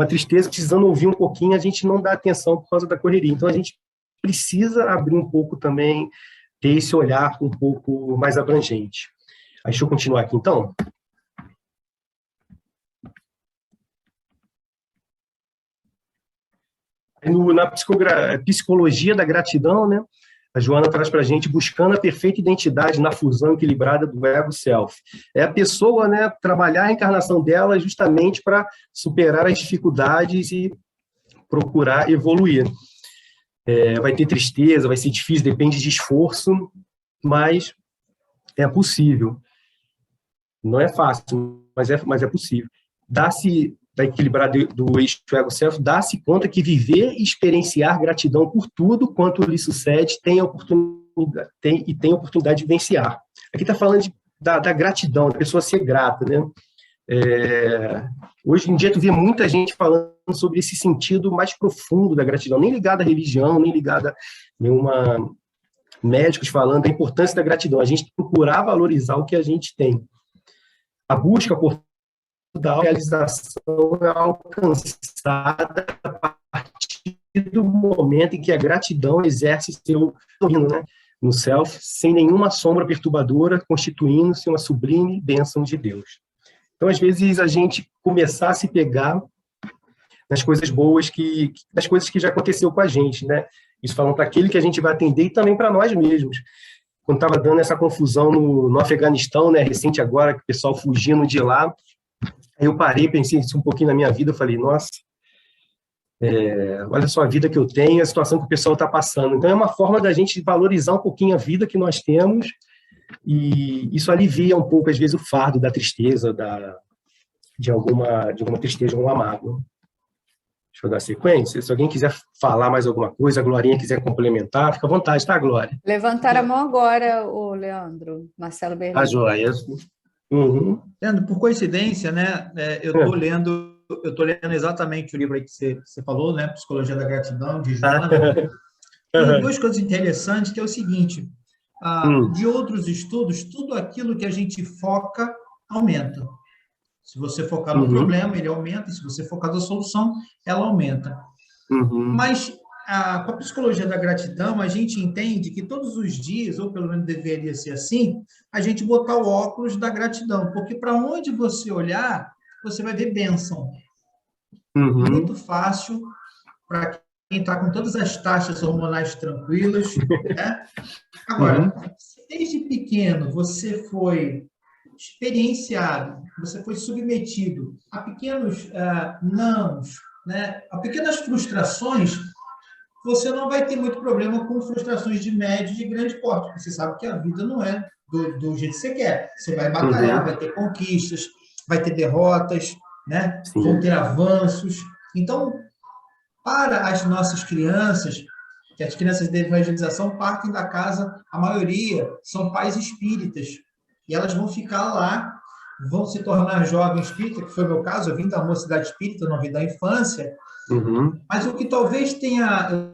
tristeza, precisando ouvir um pouquinho, a gente não dá atenção por causa da correria. Então, a gente precisa abrir um pouco também, ter esse olhar um pouco mais abrangente. Aí, deixa eu continuar aqui, então. Na psicologia da gratidão, né, a Joana traz para a gente buscando a perfeita identidade na fusão equilibrada do ego-self. É a pessoa, né, trabalhar a encarnação dela justamente para superar as dificuldades e procurar evoluir. Vai ter tristeza, vai ser difícil, depende de esforço, mas é possível. Não é fácil, mas é possível. Dá-se da equilibrar do eixo ego-self, dá-se conta que viver e experienciar gratidão por tudo quanto lhe sucede tem a oportunidade de vivenciar. Aqui está falando da gratidão, da pessoa ser grata, né? Hoje em dia tu vê muita gente falando sobre esse sentido mais profundo da gratidão, nem ligada à religião, nem ligada a nenhuma médicos falando da importância da gratidão. A gente procurar valorizar o que a gente tem. A busca por da realização é alcançada a partir do momento em que a gratidão exerce seu domínio, né, no self, sem nenhuma sombra perturbadora, constituindo-se uma sublime bênção de Deus. Então, às vezes, a gente começar a se pegar nas coisas boas, das coisas que já aconteceu com a gente, né? Isso falando para aquele que a gente vai atender e também para nós mesmos. Quando estava dando essa confusão no Afeganistão, né, recente agora, que o pessoal fugindo de lá, eu parei, pensei isso um pouquinho na minha vida, eu falei, nossa, olha só a vida que eu tenho, a situação que o pessoal está passando. Então, é uma forma da gente valorizar um pouquinho a vida que nós temos, e isso alivia um pouco, às vezes, o fardo da tristeza, de alguma tristeza, alguma mágoa. Deixa eu dar sequência. Se alguém quiser falar mais alguma coisa, a Glorinha quiser complementar, fica à vontade, tá, Glória? Levantar a mão agora, o Leandro, Marcelo Berlim. A joia. Uhum. Leandro, por coincidência, né, eu estou lendo exatamente o livro aí que você falou, né, Psicologia da Gratidão, de Joana. Tem duas coisas interessantes, que é o seguinte, de outros estudos, tudo aquilo que a gente foca, aumenta. Se você focar no problema, ele aumenta, e se você focar na solução, ela aumenta. Mas, com a psicologia da gratidão, a gente entende que todos os dias, ou pelo menos deveria ser assim, a gente botar o óculos da gratidão, porque para onde você olhar, você vai ver bênção. Muito fácil para quem está com todas as taxas hormonais tranquilas. Né? Agora, se desde pequeno você foi experienciado, você foi submetido a pequenos nãos, né, a pequenas frustrações, você não vai ter muito problema com frustrações de médio e de grande porte, porque você sabe que a vida não é do jeito que você quer. Você vai batalhar, vai ter conquistas, vai ter derrotas, né? Vão ter avanços. Então, para as nossas crianças, que as crianças de evangelização partem da casa, a maioria são pais espíritas, e elas vão ficar lá, vão se tornar jovens espíritas, que foi o meu caso, eu vim da mocidade espírita, não vim da infância, mas o que talvez tenha...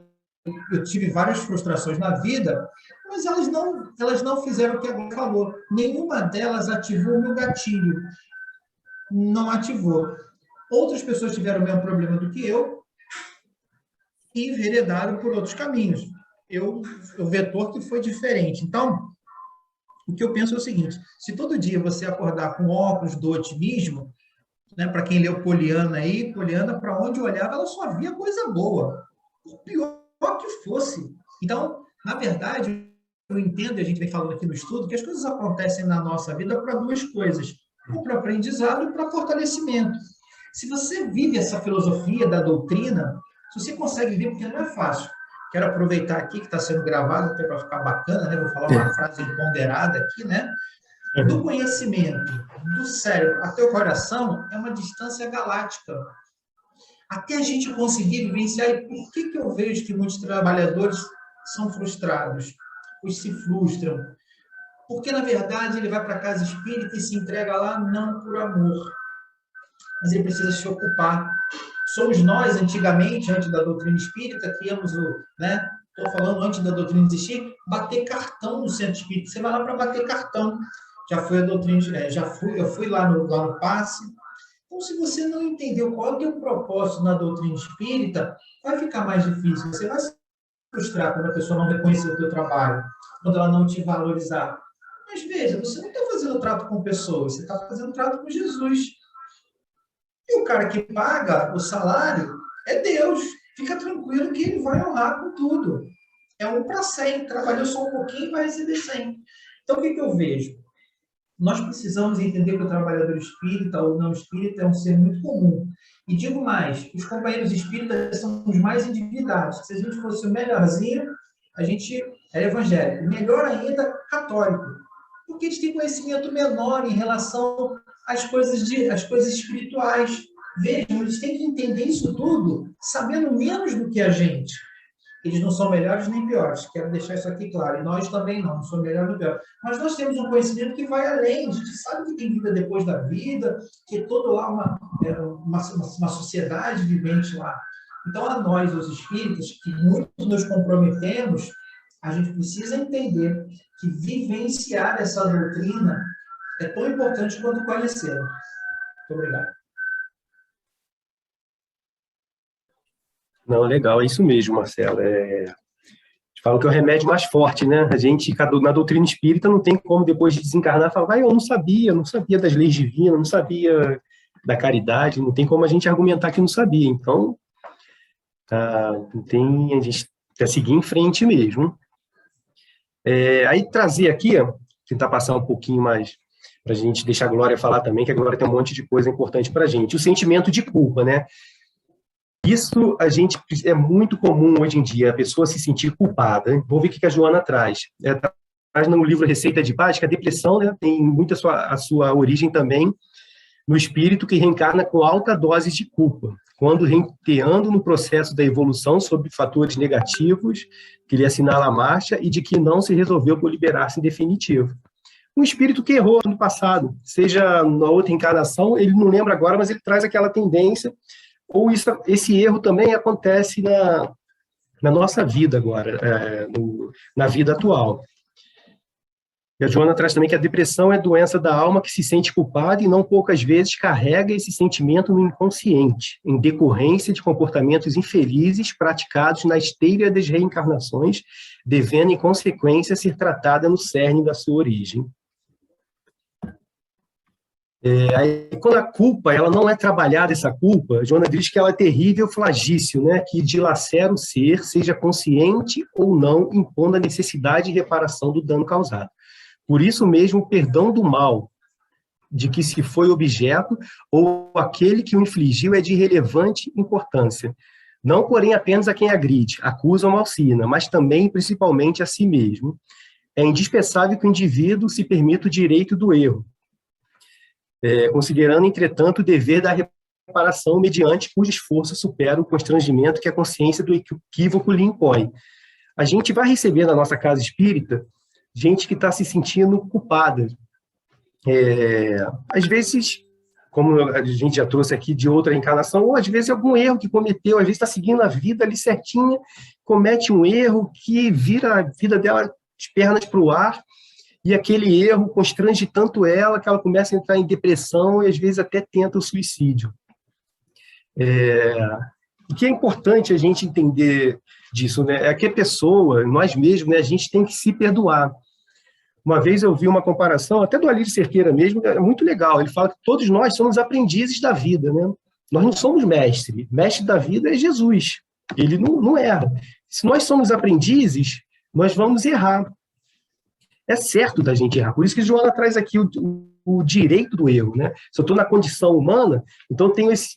Eu tive várias frustrações na vida, mas elas não fizeram o que a Glória falou. Nenhuma delas ativou o meu gatilho. Não ativou. Outras pessoas tiveram o mesmo problema do que eu e enveredaram por outros caminhos. O vetor que foi diferente. Então, o que eu penso é o seguinte, se todo dia você acordar com óculos do otimismo, né, para quem leu Poliana aí, Poliana, para onde olhava, ela só via coisa boa. O pior que fosse. Então, na verdade, eu entendo, e a gente vem falando aqui no estudo, que as coisas acontecem na nossa vida para duas coisas, ou para aprendizado e para fortalecimento. Se você vive essa filosofia da doutrina, se você consegue ver, porque não é fácil, quero aproveitar aqui que está sendo gravado, até para ficar bacana, né? Vou falar uma frase ponderada aqui, né? Do conhecimento do cérebro até o coração é uma distância galáctica. Até a gente conseguir vivenciar, e por que eu vejo que muitos trabalhadores são frustrados, ou se frustram? Porque, na verdade, ele vai para a casa espírita e se entrega lá não por amor, mas ele precisa se ocupar. Somos nós, antigamente, antes da doutrina espírita, criamos né? Estou falando antes da doutrina existir, bater cartão no centro espírita. Você vai lá para bater cartão. Já foi a doutrina, eu fui lá no passe. Então, se você não entendeu qual é o teu propósito na doutrina espírita, vai ficar mais difícil. Você vai se frustrar quando a pessoa não reconhecer o teu trabalho, quando ela não te valorizar. Mas veja, você não está fazendo trato com pessoas, você está fazendo trato com Jesus. E o cara que paga o salário é Deus. Fica tranquilo que ele vai honrar com tudo. É 1 para 100. Trabalhou só um pouquinho e vai receber 100. Então, o que eu vejo? Nós precisamos entender que o trabalhador espírita ou não espírita é um ser muito comum. E digo mais, os companheiros espíritas são os mais endividados. Se a gente fosse o melhorzinho, a gente era evangélico. Melhor ainda, católico. Porque eles têm conhecimento menor em relação às coisas espirituais. Vejam, eles têm que entender isso tudo sabendo menos do que a gente. Eles não são melhores nem piores, quero deixar isso aqui claro. E nós também não somos melhores nem piores. Mas nós temos um conhecimento que vai além. A gente sabe que tem vida depois da vida, que é toda lá uma sociedade vivente lá. Então, a nós, os espíritas, que muito nos comprometemos, a gente precisa entender que vivenciar essa doutrina é tão importante quanto conhecê-la. Muito obrigado. Não, legal, é isso mesmo, Marcelo. Falam que é o remédio mais forte, né? A gente, na doutrina espírita, não tem como, depois de desencarnar, falar, eu não sabia das leis divinas, não sabia da caridade, não tem como a gente argumentar que não sabia. Então, a gente quer seguir em frente mesmo. Aí trazer aqui, tentar passar um pouquinho mais, para a gente deixar a Glória falar também, que a Glória tem um monte de coisa importante para a gente. O sentimento de culpa, né? Isso é muito comum hoje em dia, a pessoa se sentir culpada. Vamos ver o que a Joana traz. Traz no livro Receita de Paz que a depressão, né, tem muito a sua origem também no espírito que reencarna com alta dose de culpa, quando reenteando no processo da evolução sobre fatores negativos que lhe assinala a marcha e de que não se resolveu por liberar-se em definitivo. Um espírito que errou no passado, seja na outra encarnação, ele não lembra agora, mas ele traz aquela tendência. Ou esse erro também acontece na nossa vida agora, na vida atual. E a Joana traz também que a depressão é doença da alma que se sente culpada e não poucas vezes carrega esse sentimento no inconsciente, em decorrência de comportamentos infelizes praticados na esteira das reencarnações, devendo, em consequência, ser tratada no cerne da sua origem. Aí, quando a culpa ela não é trabalhada, essa culpa, Joana diz que ela é terrível flagício, né, que dilacera o ser, seja consciente ou não, impondo a necessidade de reparação do dano causado. Por isso mesmo, o perdão do mal de que se foi objeto ou aquele que o infligiu é de irrelevante importância. Não, porém, apenas a quem agride, acusa ou malsina, mas também, principalmente, a si mesmo. É indispensável que o indivíduo se permita o direito do erro, considerando, entretanto, o dever da reparação mediante cujo esforço supera o constrangimento que a consciência do equívoco lhe impõe. A gente vai receber na nossa casa espírita gente que está se sentindo culpada. Às vezes, como a gente já trouxe aqui de outra encarnação, ou às vezes algum erro que cometeu, às vezes está seguindo a vida ali certinha, comete um erro que vira a vida dela de pernas para o ar, e aquele erro constrange tanto ela que ela começa a entrar em depressão e às vezes até tenta o suicídio. O que é importante a gente entender disso, né? É que a pessoa, nós mesmos, né, a gente tem que se perdoar. Uma vez eu vi uma comparação, até do Alírio Cerqueira mesmo, é muito legal. Ele fala que todos nós somos aprendizes da vida, né? Nós não somos mestre. Mestre da vida é Jesus. Ele não erra. Se nós somos aprendizes, nós vamos errar. é certo da gente errar. Por isso que Joana traz aqui o direito do erro, né? Se eu estou na condição humana, então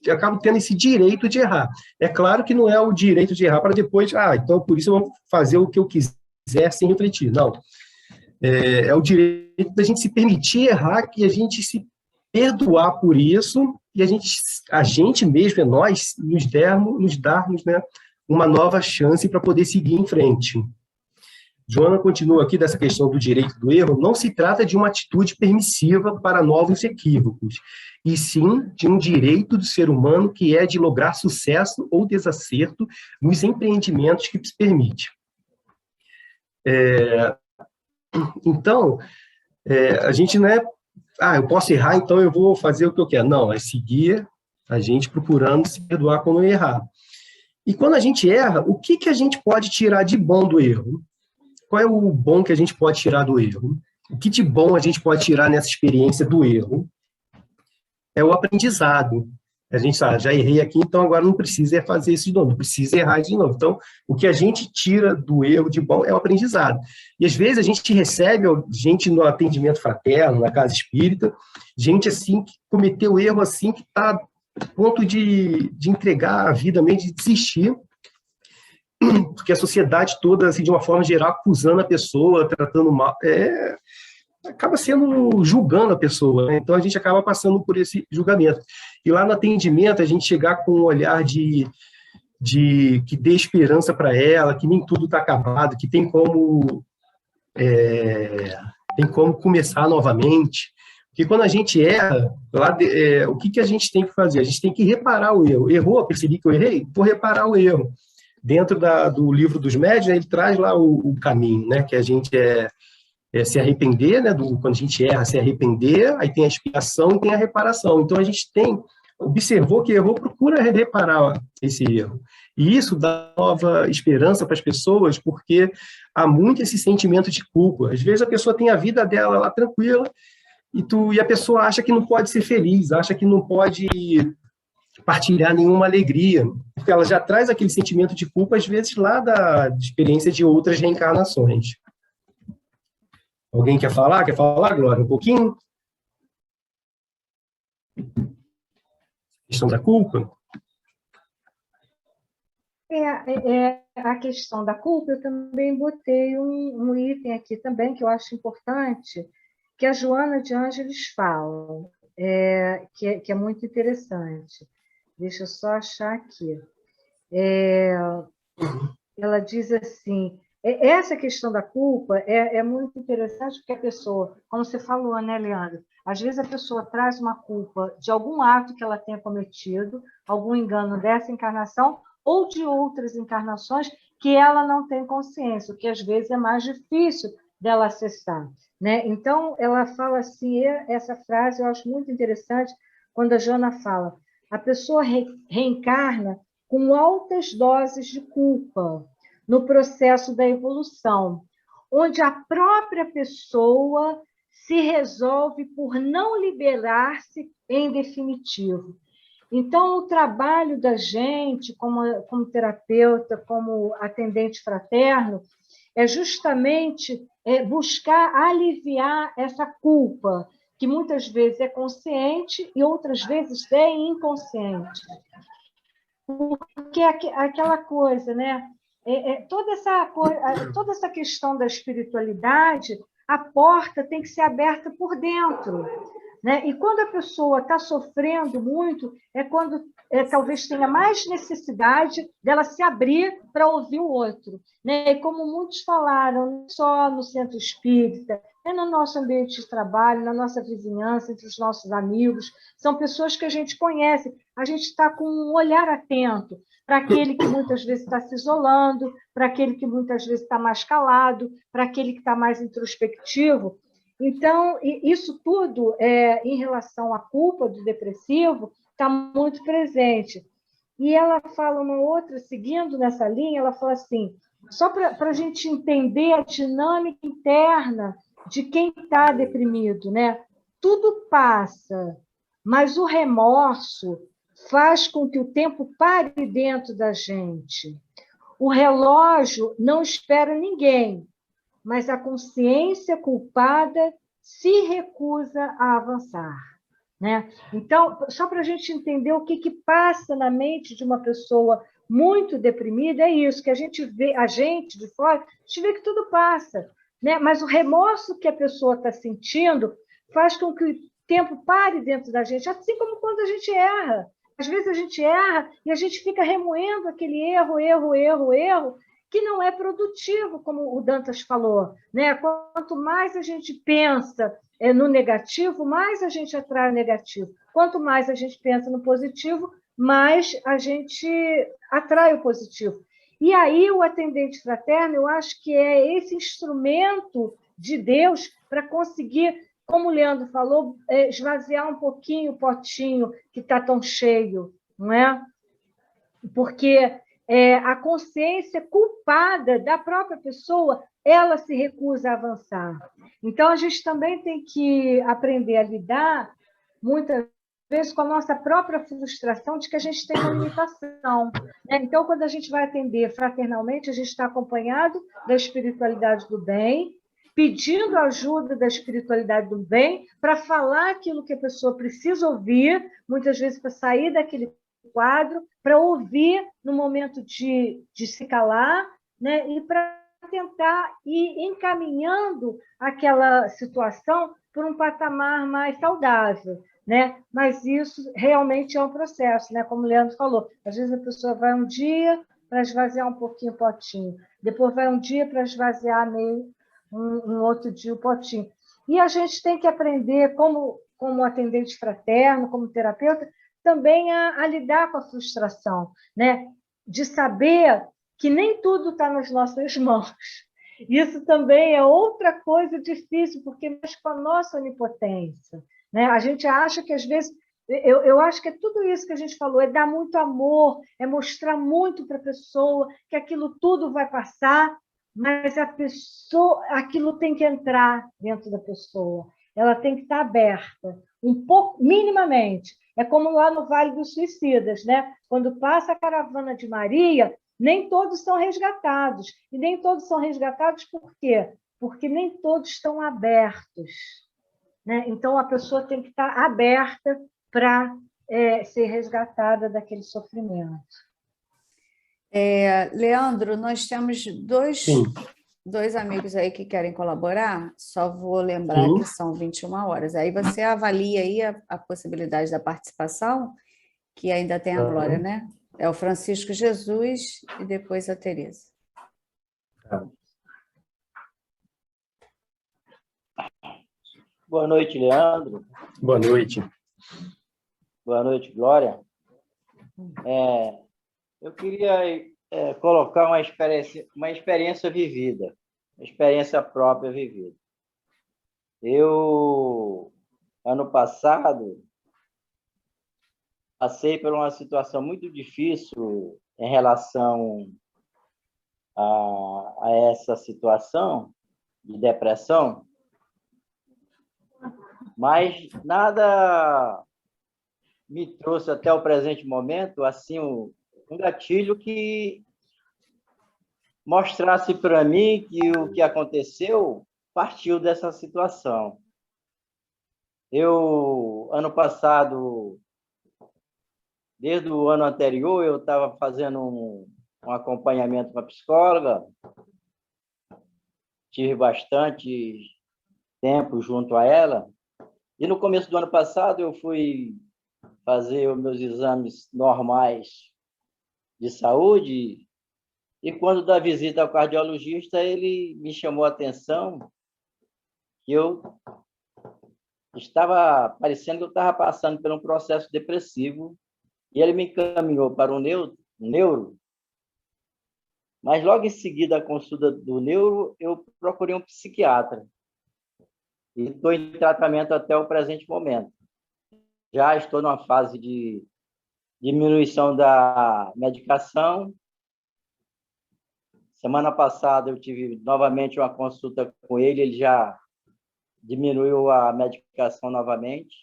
acabo tendo esse direito de errar. É claro que não é o direito de errar para depois, então por isso eu vou fazer o que eu quiser sem refletir. Não. É o direito da gente se permitir errar, que a gente se perdoar por isso, e a gente mesmo, nós, nos darmos, né, uma nova chance para poder seguir em frente. Joana continua aqui dessa questão do direito do erro. Não se trata de uma atitude permissiva para novos equívocos, e sim de um direito do ser humano que é de lograr sucesso ou desacerto nos empreendimentos que se permite. Então, a gente não é, eu posso errar, então eu vou fazer o que eu quero. Não, é seguir a gente procurando se perdoar quando errar. E quando a gente erra, o que a gente pode tirar de bom do erro? Qual é o bom que a gente pode tirar do erro? O que de bom a gente pode tirar nessa experiência do erro? É o aprendizado. A gente sabe, já errei aqui, então agora não precisa fazer isso de novo, não precisa errar de novo. Então, o que a gente tira do erro de bom é o aprendizado. E às vezes a gente recebe gente no atendimento fraterno, na casa espírita, gente assim que cometeu erro assim, que está a ponto de entregar a vida mesmo, de desistir, porque a sociedade toda, assim, de uma forma geral, acusando a pessoa, tratando mal, acaba julgando a pessoa, né? Então a gente acaba passando por esse julgamento. E lá no atendimento, a gente chegar com um olhar de que dê esperança para ela, que nem tudo está acabado, que tem como começar novamente. Porque quando a gente erra, o que a gente tem que fazer? A gente tem que reparar o erro. Errou, percebi que eu errei? Vou reparar o erro. Dentro do livro dos médiuns, ele traz lá o caminho, né? Que a gente se arrepender, né? Quando a gente erra, se arrepender, aí tem a expiação e tem a reparação. Então, a gente observou que errou, procura reparar esse erro. E isso dá nova esperança para as pessoas, porque há muito esse sentimento de culpa. Às vezes a pessoa tem a vida dela lá tranquila, e a pessoa acha que não pode ser feliz, acha que não pode partilhar nenhuma alegria, porque ela já traz aquele sentimento de culpa, às vezes, lá da experiência de outras reencarnações. Alguém quer falar? Quer falar, Glória, um pouquinho? Questão da culpa? A questão da culpa, eu também botei um item aqui também, que eu acho importante, que a Joana de Ângeles fala, que é muito interessante. Deixa eu só achar aqui. Ela diz assim, essa questão da culpa é muito interessante, porque a pessoa, como você falou, né, Leandro? Às vezes a pessoa traz uma culpa de algum ato que ela tenha cometido, algum engano dessa encarnação, ou de outras encarnações que ela não tem consciência, o que às vezes é mais difícil dela acessar, né? Então, ela fala assim, essa frase eu acho muito interessante, quando a Joana fala, a pessoa reencarna com altas doses de culpa no processo da evolução, onde a própria pessoa se resolve por não liberar-se em definitivo. Então, o trabalho da gente, como terapeuta, como atendente fraterno, é justamente buscar aliviar essa culpa, que muitas vezes é consciente e outras vezes é inconsciente. Porque aquela coisa, né? Toda essa questão da espiritualidade, a porta tem que ser aberta por dentro, né? E quando a pessoa está sofrendo muito, é quando talvez tenha mais necessidade dela se abrir para ouvir o outro, né? E como muitos falaram, não só no centro espírita, no nosso ambiente de trabalho, na nossa vizinhança, entre os nossos amigos, são pessoas que a gente conhece, a gente está com um olhar atento para aquele que muitas vezes está se isolando, para aquele que muitas vezes está mais calado, para aquele que está mais introspectivo. Então, isso tudo, em relação à culpa do depressivo, está muito presente. E ela fala uma outra, seguindo nessa linha, ela fala assim, só para a gente entender a dinâmica interna de quem está deprimido, né? Tudo passa, mas o remorso faz com que o tempo pare dentro da gente. O relógio não espera ninguém, mas a consciência culpada se recusa a avançar, né? Então, só para a gente entender o que passa na mente de uma pessoa muito deprimida, é isso, que a gente vê, a gente de fora, a gente vê que tudo passa, né? Mas o remorso que a pessoa está sentindo faz com que o tempo pare dentro da gente, assim como quando a gente erra. Às vezes a gente erra e a gente fica remoendo aquele erro, que não é produtivo, como o Dantas falou, né? Quanto mais a gente pensa no negativo, mais a gente atrai o negativo. Quanto mais a gente pensa no positivo, mais a gente atrai o positivo. E aí o atendente fraterno, eu acho que é esse instrumento de Deus para conseguir, como o Leandro falou, esvaziar um pouquinho o potinho que está tão cheio, não é? Porque a consciência culpada da própria pessoa, ela se recusa a avançar. Então, a gente também tem que aprender a lidar, muitas vezes, com a nossa própria frustração de que a gente tem uma limitação, né? Então, quando a gente vai atender fraternalmente, a gente está acompanhado da espiritualidade do bem, pedindo ajuda da espiritualidade do bem para falar aquilo que a pessoa precisa ouvir, muitas vezes para sair daquele quadro, para ouvir no momento de se calar, né? E para tentar ir encaminhando aquela situação por um patamar mais saudável, né? Mas isso realmente é um processo, né? Como o Leandro falou, às vezes a pessoa vai um dia para esvaziar um pouquinho o potinho, depois vai um dia para esvaziar meio um outro dia o potinho. E a gente tem que aprender, como atendente fraterno, como terapeuta, também a lidar com a frustração, né? De saber que nem tudo está nas nossas mãos. Isso também é outra coisa difícil, porque mexe com a nossa onipotência, né? A gente acha que, às vezes, eu acho que é tudo isso que a gente falou, é dar muito amor, é mostrar muito para a pessoa que aquilo tudo vai passar, mas a pessoa, aquilo tem que entrar dentro da pessoa, ela tem que estar aberta, um pouco, minimamente. É como lá no Vale dos Suicidas, né? Quando passa a caravana de Maria, nem todos são resgatados. E nem todos são resgatados por quê? Porque nem todos estão abertos, né? Então, a pessoa tem que estar aberta para ser resgatada daquele sofrimento. Leandro, nós temos dois amigos aí que querem colaborar, só vou lembrar que são 21 horas. Aí você avalia aí a possibilidade da participação, que ainda tem a Glória, né? É o Francisco Jesus e depois a Tereza. Boa noite, Leandro. Boa noite. Boa noite, Glória. Eu queria colocar uma experiência vivida, uma experiência própria vivida. Eu, ano passado, passei por uma situação muito difícil em relação a essa situação de depressão, mas nada me trouxe até o presente momento assim um gatilho que mostrasse para mim que o que aconteceu partiu dessa situação. Eu, ano passado, desde o ano anterior, eu estava fazendo um acompanhamento com a psicóloga, tive bastante tempo junto a ela, e no começo do ano passado eu fui fazer os meus exames normais de saúde, e quando da visita ao cardiologista, ele me chamou a atenção que eu estava parecendo que eu estava passando por um processo depressivo, e ele me encaminhou para um neuro, mas logo em seguida a consulta do neuro, eu procurei um psiquiatra, e estou em tratamento até o presente momento. Já estou numa fase de diminuição da medicação. Semana passada eu tive novamente uma consulta com ele, ele já diminuiu a medicação novamente.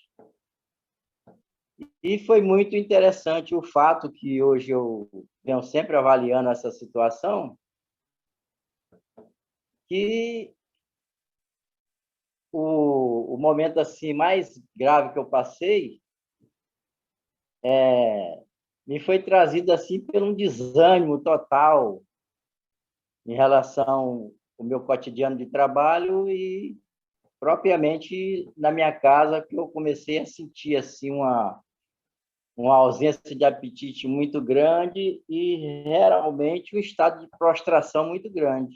E foi muito interessante o fato que hoje eu venho sempre avaliando essa situação, que o momento assim mais grave que eu passei me foi trazido assim por um desânimo total em relação ao meu cotidiano de trabalho e propriamente na minha casa, que eu comecei a sentir assim uma ausência de apetite muito grande e realmente um estado de prostração muito grande.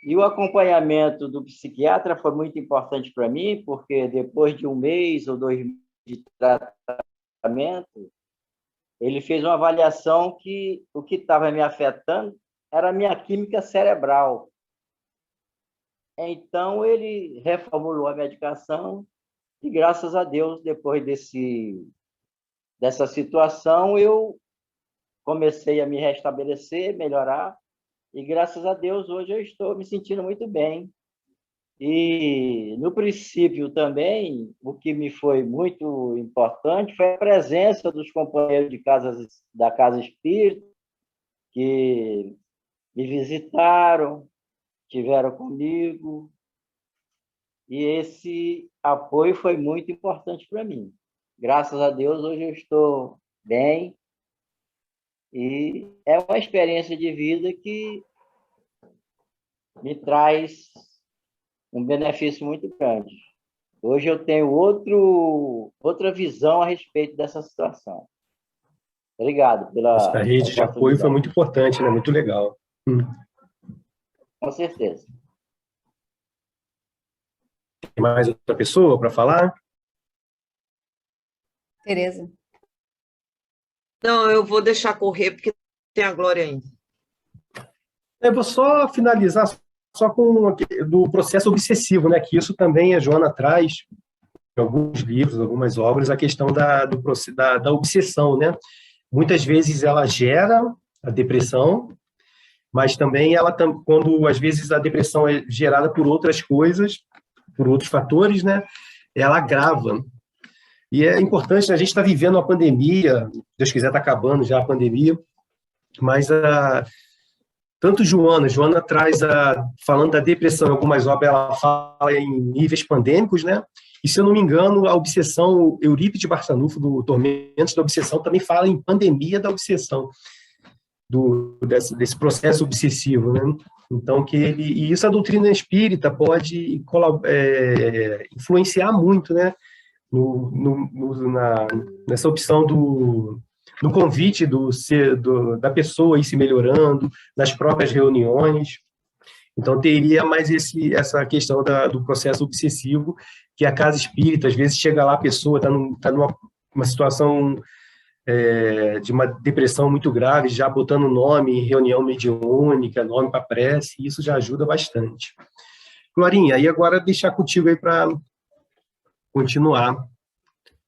E o acompanhamento do psiquiatra foi muito importante para mim, porque depois de 1 mês ou 2 meses de tratamento, ele fez uma avaliação que o que estava me afetando era a minha química cerebral. Então, ele reformulou a medicação e, graças a Deus, depois dessa situação, eu comecei a me restabelecer, melhorar, e, graças a Deus, hoje eu estou me sentindo muito bem. E, no princípio, também, o que me foi muito importante foi a presença dos companheiros da Casa Espírita, que me visitaram, estiveram comigo, e esse apoio foi muito importante para mim. Graças a Deus, hoje eu estou bem, e é uma experiência de vida que me traz um benefício muito grande. Hoje eu tenho outra visão a respeito dessa situação. Obrigado pela Essa rede de apoio foi muito importante, né? Muito legal. Com certeza. Tem mais outra pessoa para falar? Tereza. Não, eu vou deixar correr, porque tem a Glória ainda. Eu vou só finalizar só com do processo obsessivo, né? Que isso também a Joana traz em alguns livros, algumas obras, a questão da obsessão, né? Muitas vezes ela gera a depressão, mas também quando às vezes a depressão é gerada por outras coisas, por outros fatores, né? Ela agrava. E é importante, a gente está vivendo uma pandemia, se Deus quiser está acabando já a pandemia, mas tanto Joana traz, falando da depressão, em algumas obras ela fala em níveis pandêmicos, né? E, se eu não me engano, a obsessão, Eurípides Barçanufo, do Tormentos da Obsessão, também fala em pandemia da obsessão, desse processo obsessivo, né? Então, e isso a doutrina espírita pode influenciar muito, né? Nessa opção no convite da pessoa ir se melhorando, nas próprias reuniões. Então, teria mais essa questão do processo obsessivo, que a casa espírita, às vezes, chega lá, a pessoa está numa situação de uma depressão muito grave, já botando nome em reunião mediúnica, nome para prece, e isso já ajuda bastante. Glorinha, e agora deixar contigo aí para continuar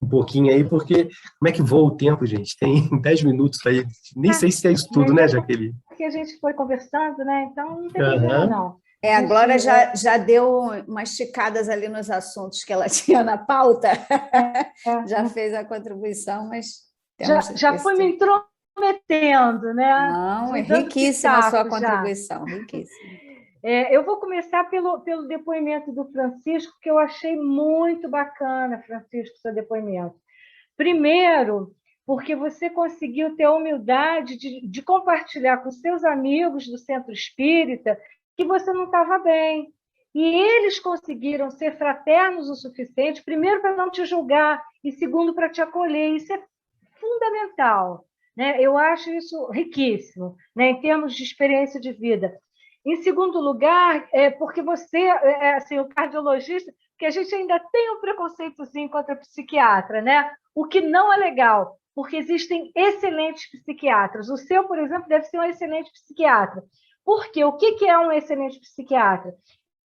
um pouquinho aí, porque como é que voa o tempo, gente? Tem 10 minutos aí, nem sei se é isso tudo, né, Jaqueline? Que a gente foi conversando, né? Então não tem problema, não. A Glória já deu umas esticadas ali nos assuntos que ela tinha na pauta, já fez a contribuição, mas... Já foi me intrometendo, né? Não, é riquíssima a sua contribuição, riquíssima. Eu vou começar pelo depoimento do Francisco, que eu achei muito bacana, Francisco, seu depoimento. Primeiro, porque você conseguiu ter a humildade de compartilhar com seus amigos do Centro Espírita que você não estava bem. E eles conseguiram ser fraternos o suficiente, primeiro, para não te julgar, e segundo, para te acolher. Isso é fundamental, né? Eu acho isso riquíssimo, né, em termos de experiência de vida. Em segundo lugar, porque você, assim, o cardiologista, que a gente ainda tem um preconceitozinho contra psiquiatra, né? O que não é legal, porque existem excelentes psiquiatras. O seu, por exemplo, deve ser um excelente psiquiatra. Por quê? O que é um excelente psiquiatra?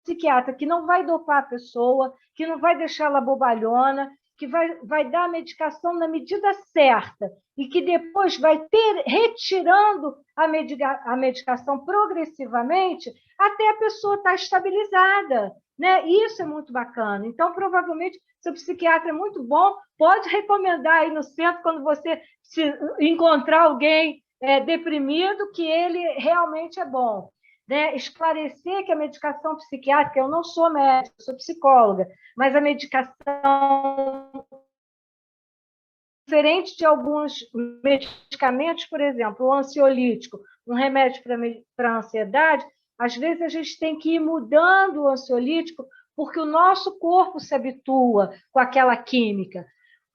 Psiquiatra que não vai dopar a pessoa, que não vai deixá-la bobalhona, que vai dar a medicação na medida certa e que depois vai retirando a medicação progressivamente até a pessoa estar estabilizada, né? Isso é muito bacana. Então, provavelmente, seu psiquiatra é muito bom, pode recomendar aí no centro, quando você encontrar alguém deprimido, que ele realmente é bom. né, esclarecer que a medicação psiquiátrica, eu não sou médica, eu sou psicóloga, mas a medicação, diferente de alguns medicamentos, por exemplo, o ansiolítico, um remédio para a ansiedade, às vezes a gente tem que ir mudando o ansiolítico porque o nosso corpo se habitua com aquela química.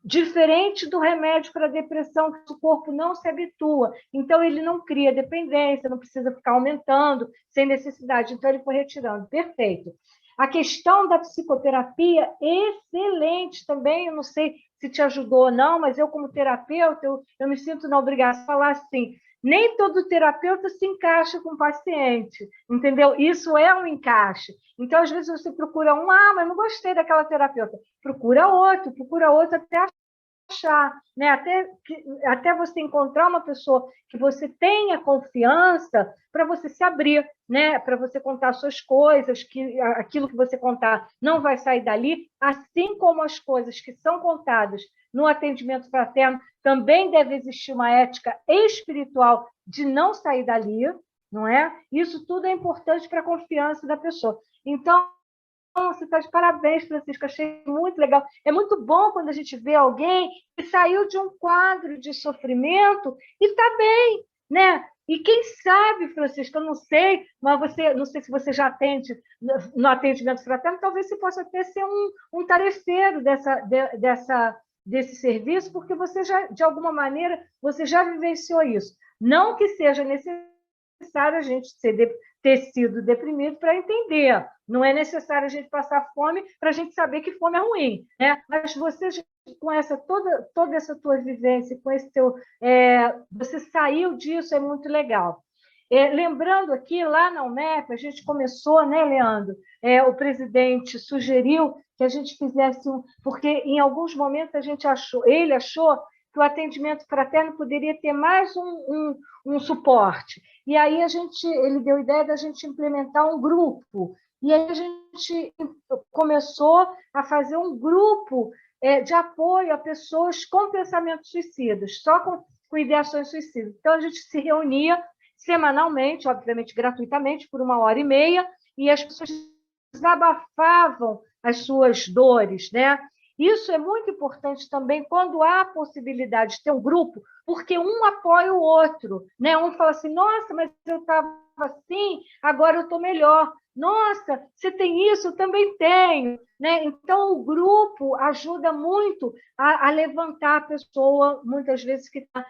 Diferente do remédio para depressão, que o corpo não se habitua. Então, ele não cria dependência, não precisa ficar aumentando sem necessidade. Então, ele foi retirando. Perfeito. A questão da psicoterapia, excelente também. Eu não sei se te ajudou ou não, mas eu, como terapeuta, eu me sinto na obrigação de falar assim, nem todo terapeuta se encaixa com o paciente, entendeu? Isso é um encaixe. Então, às vezes, você procura mas não gostei daquela terapeuta. Procura outro até achar, né? Até você encontrar uma pessoa que você tenha confiança para você se abrir, né? Para você contar suas coisas, que aquilo que você contar não vai sair dali, assim como as coisas que são contadas no atendimento fraterno, também deve existir uma ética espiritual de não sair dali, não é? Isso tudo é importante para a confiança da pessoa. Então, você está de parabéns, Francisco, achei muito legal. É muito bom quando a gente vê alguém que saiu de um quadro de sofrimento e está bem, né? E quem sabe, Francisco, eu não sei, mas não sei se você já atende no atendimento fraterno, talvez você possa até ser um tarefeiro desse serviço, porque você já, de alguma maneira, você já vivenciou isso. Não que seja necessário a gente ter sido deprimido para entender. Não é necessário a gente passar fome para a gente saber que fome é ruim, né? Mas você, com toda essa tua vivência, com esse você saiu disso, é muito legal. Lembrando aqui, lá na UMEP, a gente começou, né, Leandro? O presidente sugeriu que a gente fizesse porque em alguns momentos ele achou que o atendimento fraterno poderia ter mais um suporte. E aí ele deu a ideia da gente implementar um grupo. E aí a gente começou a fazer um grupo de apoio a pessoas com pensamentos suicidas, só com ideações suicidas. Então, a gente se reunia semanalmente, obviamente gratuitamente, por 1h30, e as pessoas desabafavam as suas dores, né? Isso é muito importante também quando há a possibilidade de ter um grupo, porque um apoia o outro, né? Um fala assim, nossa, mas eu estava assim, agora eu estou melhor. Nossa, você tem isso? Eu também tenho. Né? Então, o grupo ajuda muito a levantar a pessoa, muitas vezes, que está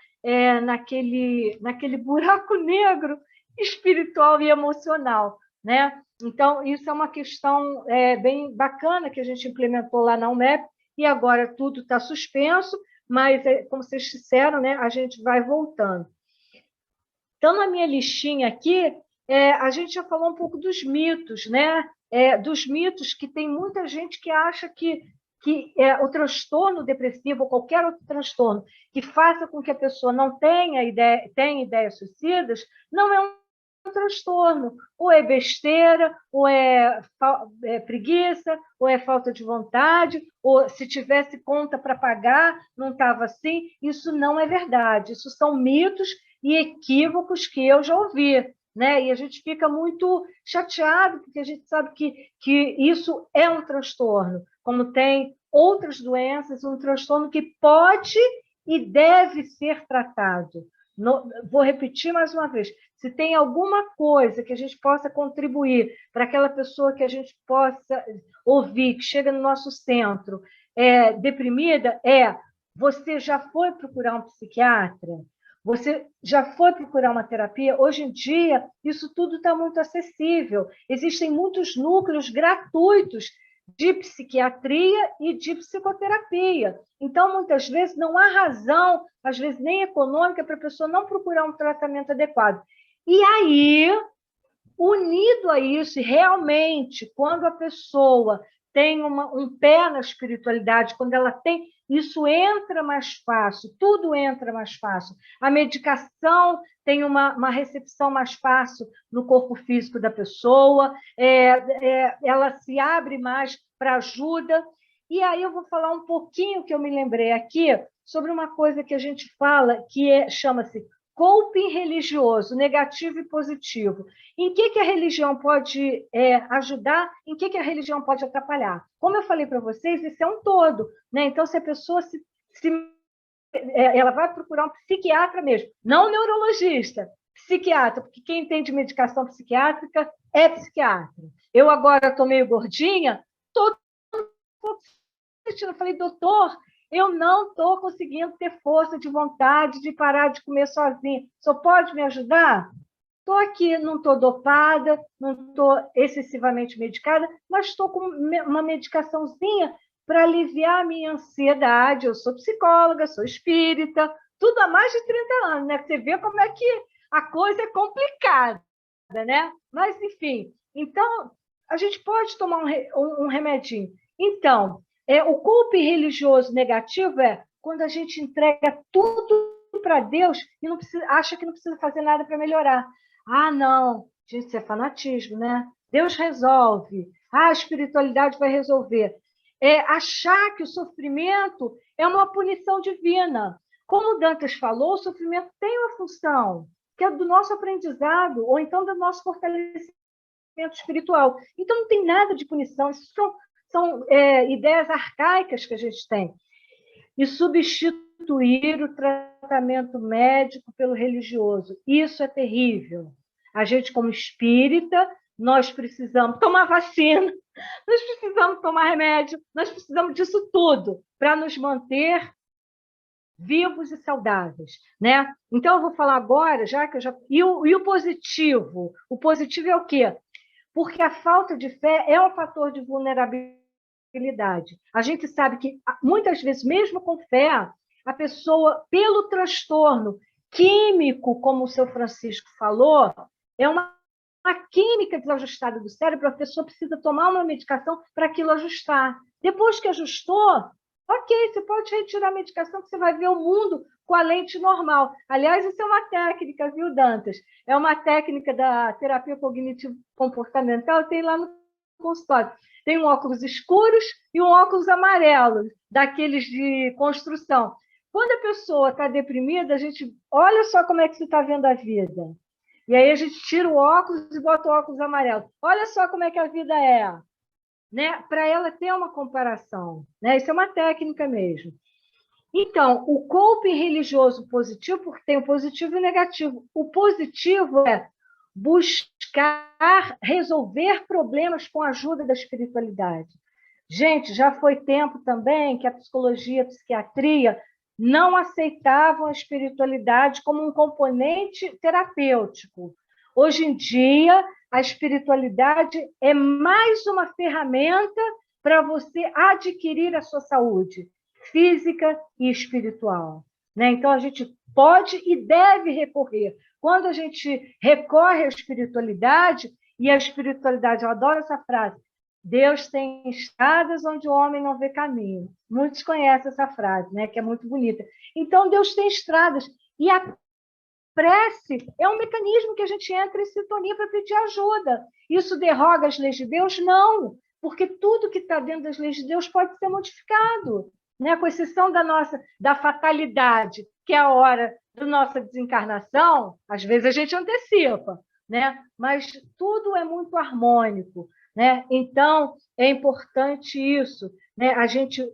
naquele buraco negro espiritual e emocional. Né? Então, isso é uma questão bem bacana que a gente implementou lá na UMEP, e agora tudo está suspenso, mas, como vocês disseram, né, a gente vai voltando. Então, na minha listinha aqui, a gente já falou um pouco dos mitos, né? Dos mitos que tem muita gente que acha que o transtorno depressivo ou qualquer outro transtorno que faça com que a pessoa não tenha ideias suicidas, não é um transtorno, ou é besteira, ou é preguiça, ou é falta de vontade, ou se tivesse conta para pagar, não estava assim. Isso não é verdade, isso são mitos e equívocos que eu já ouvi, né? E a gente fica muito chateado, porque a gente sabe que isso é um transtorno, como tem outras doenças, um transtorno que pode e deve ser tratado. Vou repetir mais uma vez, se tem alguma coisa que a gente possa contribuir para aquela pessoa que a gente possa ouvir, que chega no nosso centro, deprimida, você já foi procurar um psiquiatra? Você já foi procurar uma terapia? Hoje em dia, isso tudo está muito acessível. Existem muitos núcleos gratuitos de psiquiatria e de psicoterapia. Então, muitas vezes, não há razão, às vezes nem econômica, para a pessoa não procurar um tratamento adequado. E aí, unido a isso, e realmente, quando a pessoa tem um pé na espiritualidade, quando ela tem, isso entra mais fácil, tudo entra mais fácil. A medicação tem uma recepção mais fácil no corpo físico da pessoa, ela se abre mais para ajuda. E aí eu vou falar um pouquinho que eu me lembrei aqui sobre uma coisa que a gente fala, que chama-se coping religioso, negativo e positivo. Em que a religião pode ajudar, em que a religião pode atrapalhar? Como eu falei para vocês, isso é um todo, né? Então, se a pessoa ela vai procurar um psiquiatra mesmo, não um neurologista, psiquiatra, porque quem entende medicação psiquiátrica é psiquiatra. Eu agora estou meio gordinha, eu falei, doutor, eu não estou conseguindo ter força de vontade de parar de comer sozinha. O senhor pode me ajudar? Estou aqui, não estou dopada, não estou excessivamente medicada, mas estou com uma medicaçãozinha para aliviar a minha ansiedade. Eu sou psicóloga, sou espírita, tudo há mais de 30 anos, né? Você vê como é que a coisa é complicada, né? Mas, enfim, então, a gente pode tomar um remedinho. Então, o culto religioso negativo é quando a gente entrega tudo para Deus e não precisa, acha que não precisa fazer nada para melhorar. Ah, não, gente, isso é fanatismo, né? Deus resolve. Ah, a espiritualidade vai resolver. Achar que o sofrimento é uma punição divina. Como Dantas falou, o sofrimento tem uma função, que é do nosso aprendizado, ou então do nosso fortalecimento espiritual. Então, não tem nada de punição, isso são ideias arcaicas que a gente tem. E substituir o tratamento médico pelo religioso, isso é terrível. A gente, como espírita, nós precisamos tomar vacina, nós precisamos tomar remédio, nós precisamos disso tudo para nos manter vivos e saudáveis, né? Então, eu vou falar agora, já que eu já... E o positivo? O positivo é o quê? Porque a falta de fé é um fator de vulnerabilidade. A gente sabe que, muitas vezes, mesmo com fé, a pessoa, pelo transtorno químico, como o seu Francisco falou, é uma química desajustada do cérebro, a pessoa precisa tomar uma medicação para aquilo ajustar. Depois que ajustou, ok, você pode retirar a medicação que você vai ver o mundo com a lente normal. Aliás, isso é uma técnica, viu, Dantas? É uma técnica da terapia cognitivo-comportamental, tem lá no consultório. Tem um óculos escuros e um óculos amarelo, daqueles de construção. Quando a pessoa está deprimida, a gente olha só como é que você está vendo a vida. E aí a gente tira o óculos e bota o óculos amarelo. Olha só como é que a vida é, né? Para ela ter uma comparação, né? Isso é uma técnica mesmo. Então, o coping religioso positivo, porque tem o positivo e o negativo. O positivo é buscar resolver problemas com a ajuda da espiritualidade. Gente, já foi tempo também que a psicologia, a psiquiatria não aceitavam a espiritualidade como um componente terapêutico. Hoje em dia, a espiritualidade é mais uma ferramenta para você adquirir a sua saúde física e espiritual, né? Então, a gente pode e deve recorrer. Quando a gente recorre à espiritualidade, e a espiritualidade, eu adoro essa frase, Deus tem estradas onde o homem não vê caminho. Muitos conhecem essa frase, né? Que é muito bonita. Então, Deus tem estradas. E a prece é um mecanismo que a gente entra em sintonia para pedir ajuda. Isso derroga as leis de Deus? Não, porque tudo que está dentro das leis de Deus pode ser modificado, né? Com exceção da fatalidade, que é a hora da nossa desencarnação, às vezes a gente antecipa, né? Mas tudo é muito harmônico, né? Então, é importante isso, né? A gente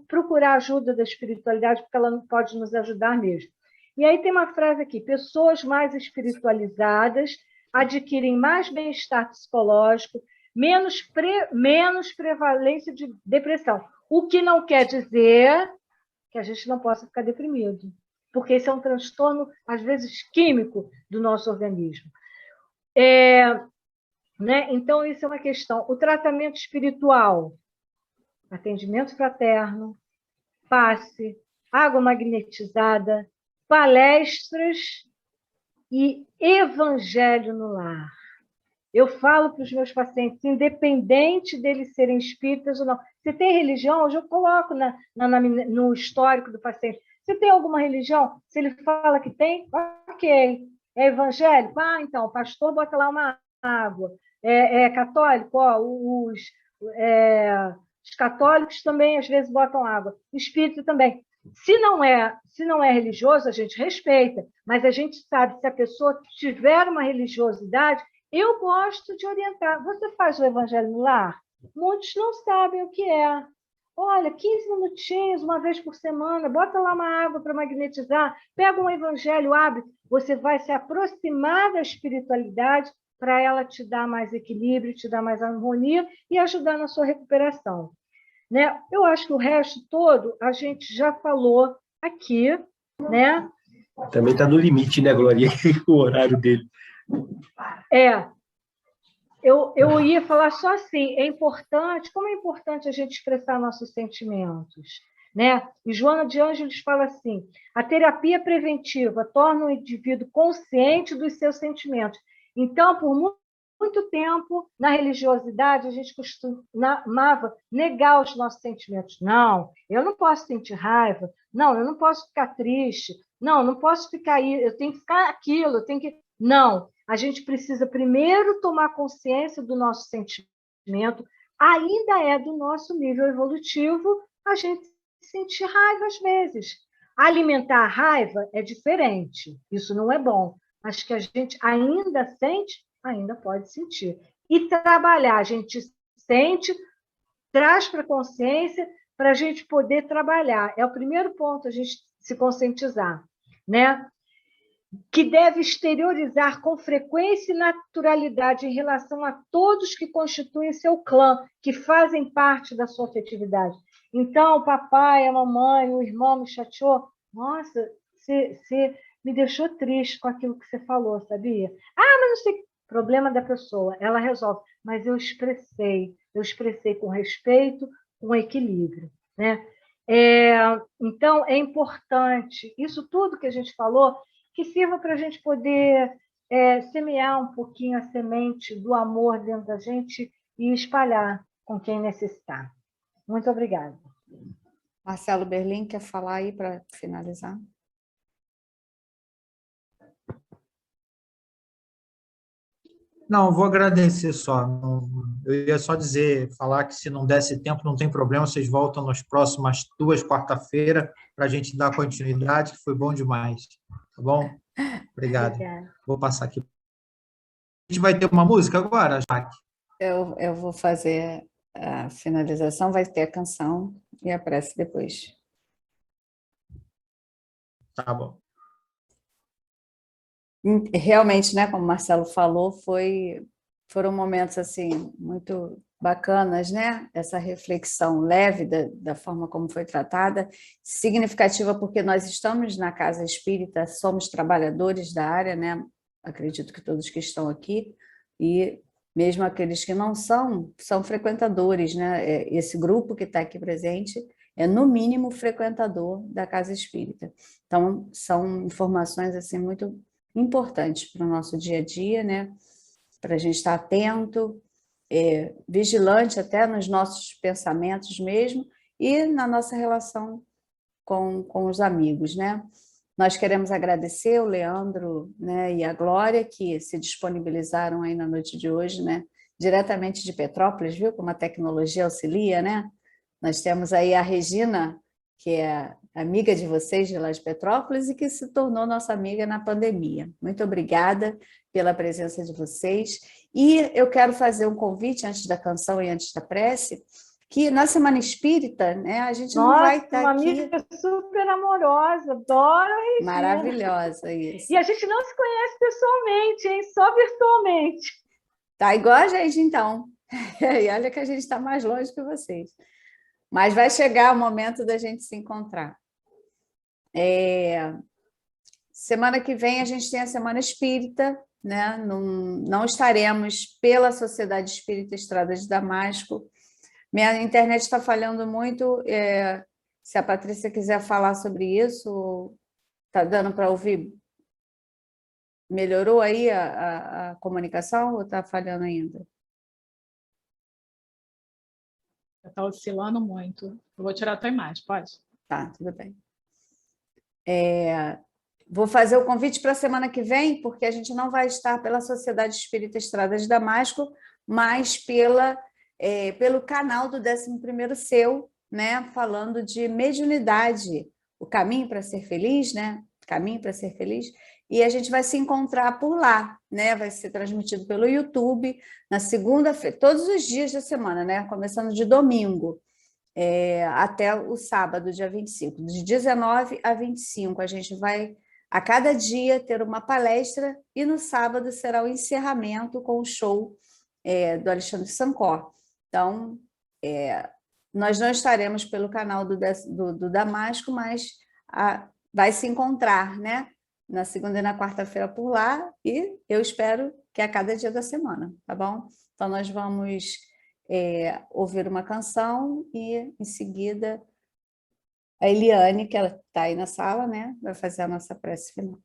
procurar ajuda da espiritualidade, porque ela não pode nos ajudar mesmo. E aí tem uma frase aqui, pessoas mais espiritualizadas adquirem mais bem-estar psicológico, menos prevalência de depressão. O que não quer dizer que a gente não possa ficar deprimido, porque esse é um transtorno, às vezes, químico do nosso organismo. Né? Então, isso é uma questão. O tratamento espiritual, atendimento fraterno, passe, água magnetizada, palestras e evangelho no lar. Eu falo para os meus pacientes, independente deles serem espíritas ou não, se tem religião, hoje eu coloco no histórico do paciente, se tem alguma religião, se ele fala que tem, ok. É evangélico? Ah, então, o pastor bota lá uma água. É católico? Os católicos também, às vezes, botam água. Espírito também. Se não é religioso, a gente respeita, mas a gente sabe, se a pessoa tiver uma religiosidade, eu gosto de orientar. Você faz o evangelho no lar? Muitos não sabem o que é. Olha, 15 minutinhos, uma vez por semana, bota lá uma água para magnetizar, pega um evangelho, abre, você vai se aproximar da espiritualidade para ela te dar mais equilíbrio, te dar mais harmonia e ajudar na sua recuperação. Né? Eu acho que o resto todo a gente já falou aqui, né? Também está no limite, né, Glória? O horário dele. Eu ia falar só assim, como é importante a gente expressar nossos sentimentos, né? E Joana de Ângeles fala assim, a terapia preventiva torna o indivíduo consciente dos seus sentimentos. Então, por muito tempo, na religiosidade, a gente costumava negar os nossos sentimentos. Não, eu não posso sentir raiva. Não, eu não posso ficar triste. Não, eu não posso ficar aí. Eu tenho que ficar aquilo. Eu tenho que... Não, a gente precisa primeiro tomar consciência do nosso sentimento. Ainda é do nosso nível evolutivo a gente sentir raiva às vezes. Alimentar a raiva é diferente. Isso não é bom. Mas que a gente ainda sente, ainda pode sentir. E trabalhar, a gente sente, traz para a consciência para a gente poder trabalhar. É o primeiro ponto, a gente se conscientizar, né? Que deve exteriorizar com frequência e naturalidade em relação a todos que constituem seu clã, que fazem parte da sua afetividade. Então, o papai, a mamãe, o irmão me chateou. Nossa, você me deixou triste com aquilo que você falou, sabia? Mas não sei, problema da pessoa, ela resolve. Mas eu expressei com respeito, com equilíbrio, né? Então, é importante, isso tudo que a gente falou, que sirva para a gente poder semear um pouquinho a semente do amor dentro da gente e espalhar com quem necessitar. Muito obrigada. Marcelo Berlim, quer falar aí para finalizar? Não, vou agradecer só. Eu ia só falar que se não desse tempo, não tem problema, vocês voltam nas próximas 2 quarta-feiras para a gente dar continuidade, que foi bom demais. Tá bom? Obrigado. Obrigada. Vou passar aqui. A gente vai ter uma música agora, Jaque? Eu vou fazer a finalização, vai ter a canção e a prece depois. Tá bom. Realmente, né, como o Marcelo falou, foram momentos assim muito bacanas, né? Essa reflexão leve da forma como foi tratada, significativa porque nós estamos na Casa Espírita, somos trabalhadores da área, né? Acredito que todos que estão aqui, e mesmo aqueles que não são frequentadores, né? Esse grupo que está aqui presente é, no mínimo, frequentador da Casa Espírita. Então, são informações assim muito importantes para o nosso dia a dia, né? Para a gente estar atento, vigilante até nos nossos pensamentos mesmo e na nossa relação com os amigos, né? Nós queremos agradecer o Leandro, né, e a Glória, que se disponibilizaram aí na noite de hoje, né? Diretamente de Petrópolis, viu como a tecnologia auxilia, né? Nós temos aí a Regina, que é amiga de vocês de lá de Petrópolis e que se tornou nossa amiga na pandemia. Muito obrigada pela presença de vocês. E eu quero fazer um convite antes da canção e antes da prece, que na Semana Espírita, né, a gente não vai estar uma aqui... amiga super amorosa, adoro a Regina. Maravilhosa, isso. E a gente não se conhece pessoalmente, hein? Só virtualmente. Tá igual a gente, então. E olha que a gente está mais longe que vocês. Mas vai chegar o momento da gente se encontrar. Semana que vem a gente tem a Semana Espírita, né? Não estaremos pela Sociedade Espírita Estrada de Damasco. Minha internet está falhando muito. Se a Patrícia quiser falar sobre isso, está dando para ouvir? Melhorou aí a comunicação ou está falhando ainda? Está oscilando muito. Eu vou tirar a tua imagem, pode? Tá, tudo bem. Vou fazer o convite para a semana que vem, porque a gente não vai estar pela Sociedade Espírita Estrada de Damasco, mas pelo canal do 11º Seu, né, falando de mediunidade, o Caminho para Ser Feliz, né? Caminho para Ser Feliz, e a gente vai se encontrar por lá, né? Vai ser transmitido pelo YouTube na segunda-feira, todos os dias da semana, né? Começando de domingo até o sábado, dia 25. De 19 a 25, a gente vai, a cada dia, ter uma palestra, e no sábado será o encerramento com o show do Alexandre Sancor. Então, nós não estaremos pelo canal do Damasco, mas vai se encontrar, né? Na segunda e na quarta-feira por lá, e eu espero que a cada dia da semana, tá bom? Então, nós vamos ouvir uma canção e, em seguida, a Eliane, que ela está aí na sala, né? Vai fazer a nossa prece final.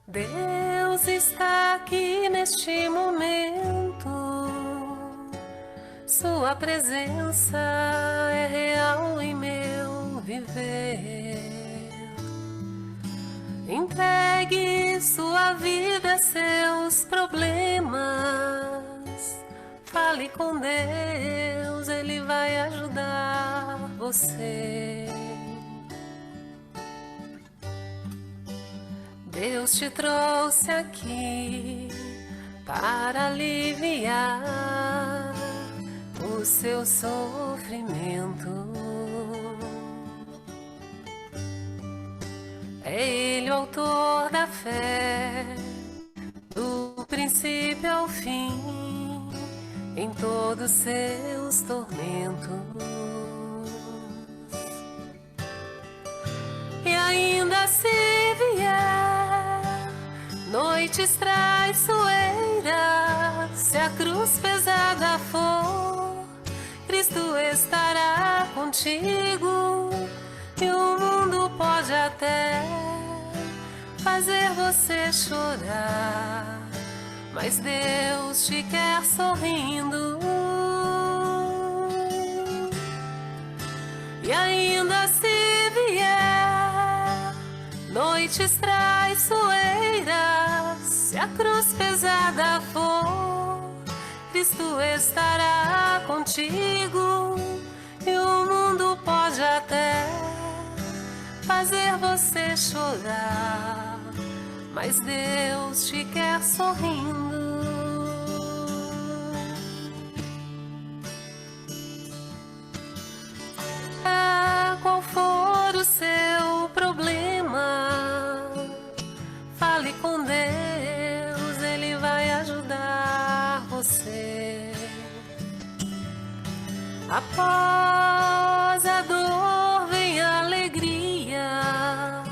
Deus está aqui neste momento, Sua presença é real em meu viver. Entregue sua vida, seus problemas, fale com Deus, Ele vai ajudar você. Deus te trouxe aqui para aliviar o seu sofrimento. É Ele o autor da fé, do princípio ao fim, em todos seus tormentos. E ainda se vier noites traiçoeiras, se a cruz pesada for, Cristo estará contigo. E o mundo pode até fazer você chorar, mas Deus te quer sorrindo. E ainda se vier noites traiçoeiras, se a cruz pesada for, Cristo estará contigo. E o mundo pode até fazer você chorar, mas Deus te quer sorrindo. Qual for o seu problema, fale com Deus, Ele vai ajudar você. Após a dor vem a alegria,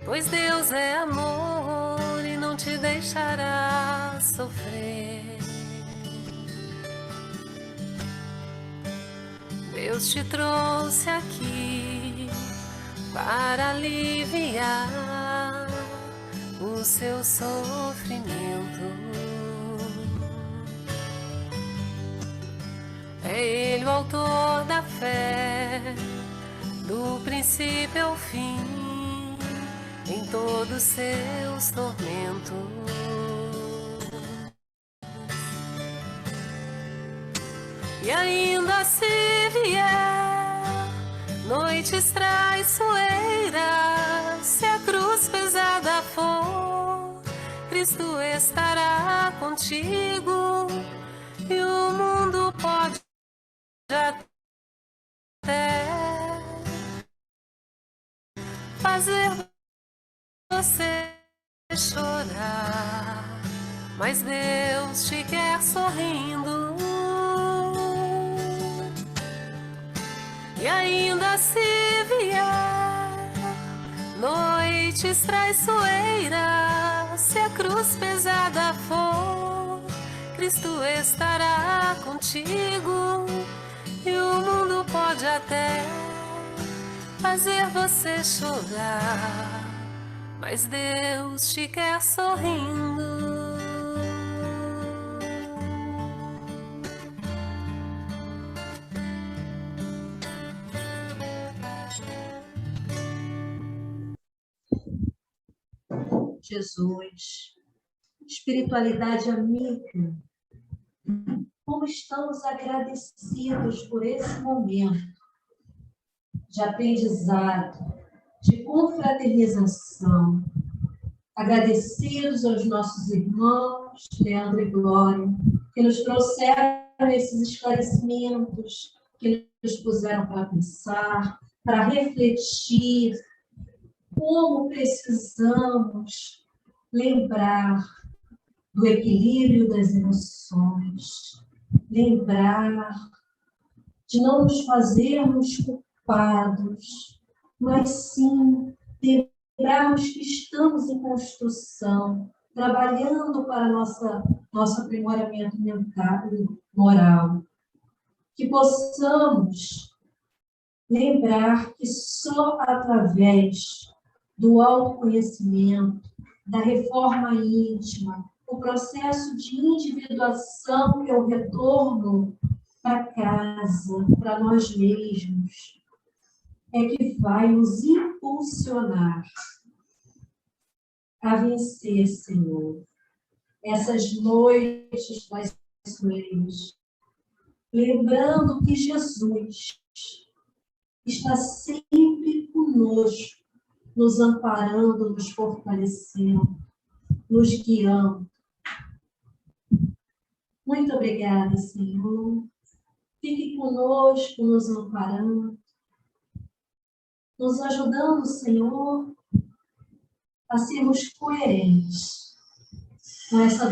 pois Deus é amor e não te deixará sofrer. Deus te trouxe aqui para aliviar o seu sofrimento. É Ele o autor da fé, do princípio ao fim, em todos seus tormentos. E ainda se vier noites traiçoeiras, se a cruz pesada for, Cristo estará contigo. E o mundo pode até fazer você chorar, mas Deus te quer sorrindo. E ainda se vier noites traiçoeiras, se a cruz pesada for, Cristo estará contigo. E o mundo até fazer você chorar, mas Deus te quer sorrindo. Jesus, espiritualidade amiga, como estamos agradecidos por esse momento de aprendizado, de confraternização, agradecidos aos nossos irmãos, Leandro e Glória, que nos trouxeram esses esclarecimentos, que nos puseram para pensar, para refletir, como precisamos lembrar do equilíbrio das emoções, lembrar de não nos fazermos culpados, mas sim lembrarmos que estamos em construção, trabalhando para nosso aprimoramento mental e moral, que possamos lembrar que só através do autoconhecimento, da reforma íntima, o processo de individuação, que é o retorno para casa, para nós mesmos, é que vai nos impulsionar a vencer, Senhor, essas noites mais solenes, lembrando que Jesus está sempre conosco, nos amparando, nos fortalecendo, nos guiando. Muito obrigada, Senhor. Fique conosco, nos amparando, nos ajudando, Senhor, a sermos coerentes com essa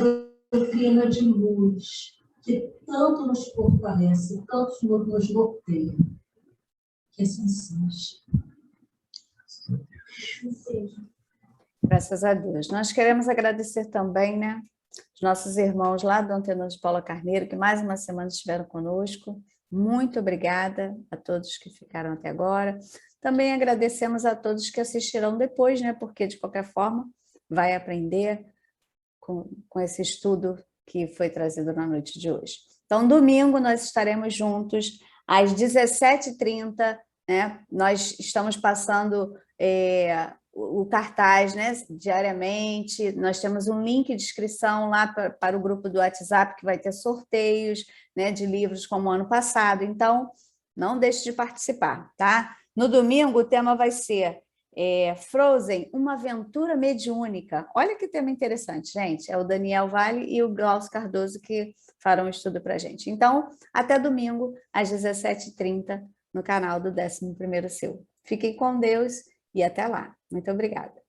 doutrina de luz que tanto nos fortalece, tanto nos norteia. Que assim seja. Graças a Deus. Nós queremos agradecer também, né, os nossos irmãos lá do Antenor de Paula Carneiro, que mais uma semana estiveram conosco. Muito obrigada a todos que ficaram até agora. Também agradecemos a todos que assistirão depois, né, porque, de qualquer forma, vai aprender com esse estudo que foi trazido na noite de hoje. Então, domingo, nós estaremos juntos às 17h30, né? Nós estamos passando o cartaz, né, diariamente. Nós temos um link de inscrição lá para o grupo do WhatsApp, que vai ter sorteios, né, de livros como o ano passado. Então, não deixe de participar, tá? No domingo, o tema vai ser Frozen, uma aventura mediúnica. Olha que tema interessante, gente. É o Daniel Vale e o Glaucio Cardoso que farão o estudo para a gente. Então, até domingo, às 17h30, no canal do 11º Seu. Fiquem com Deus e até lá. Muito obrigada.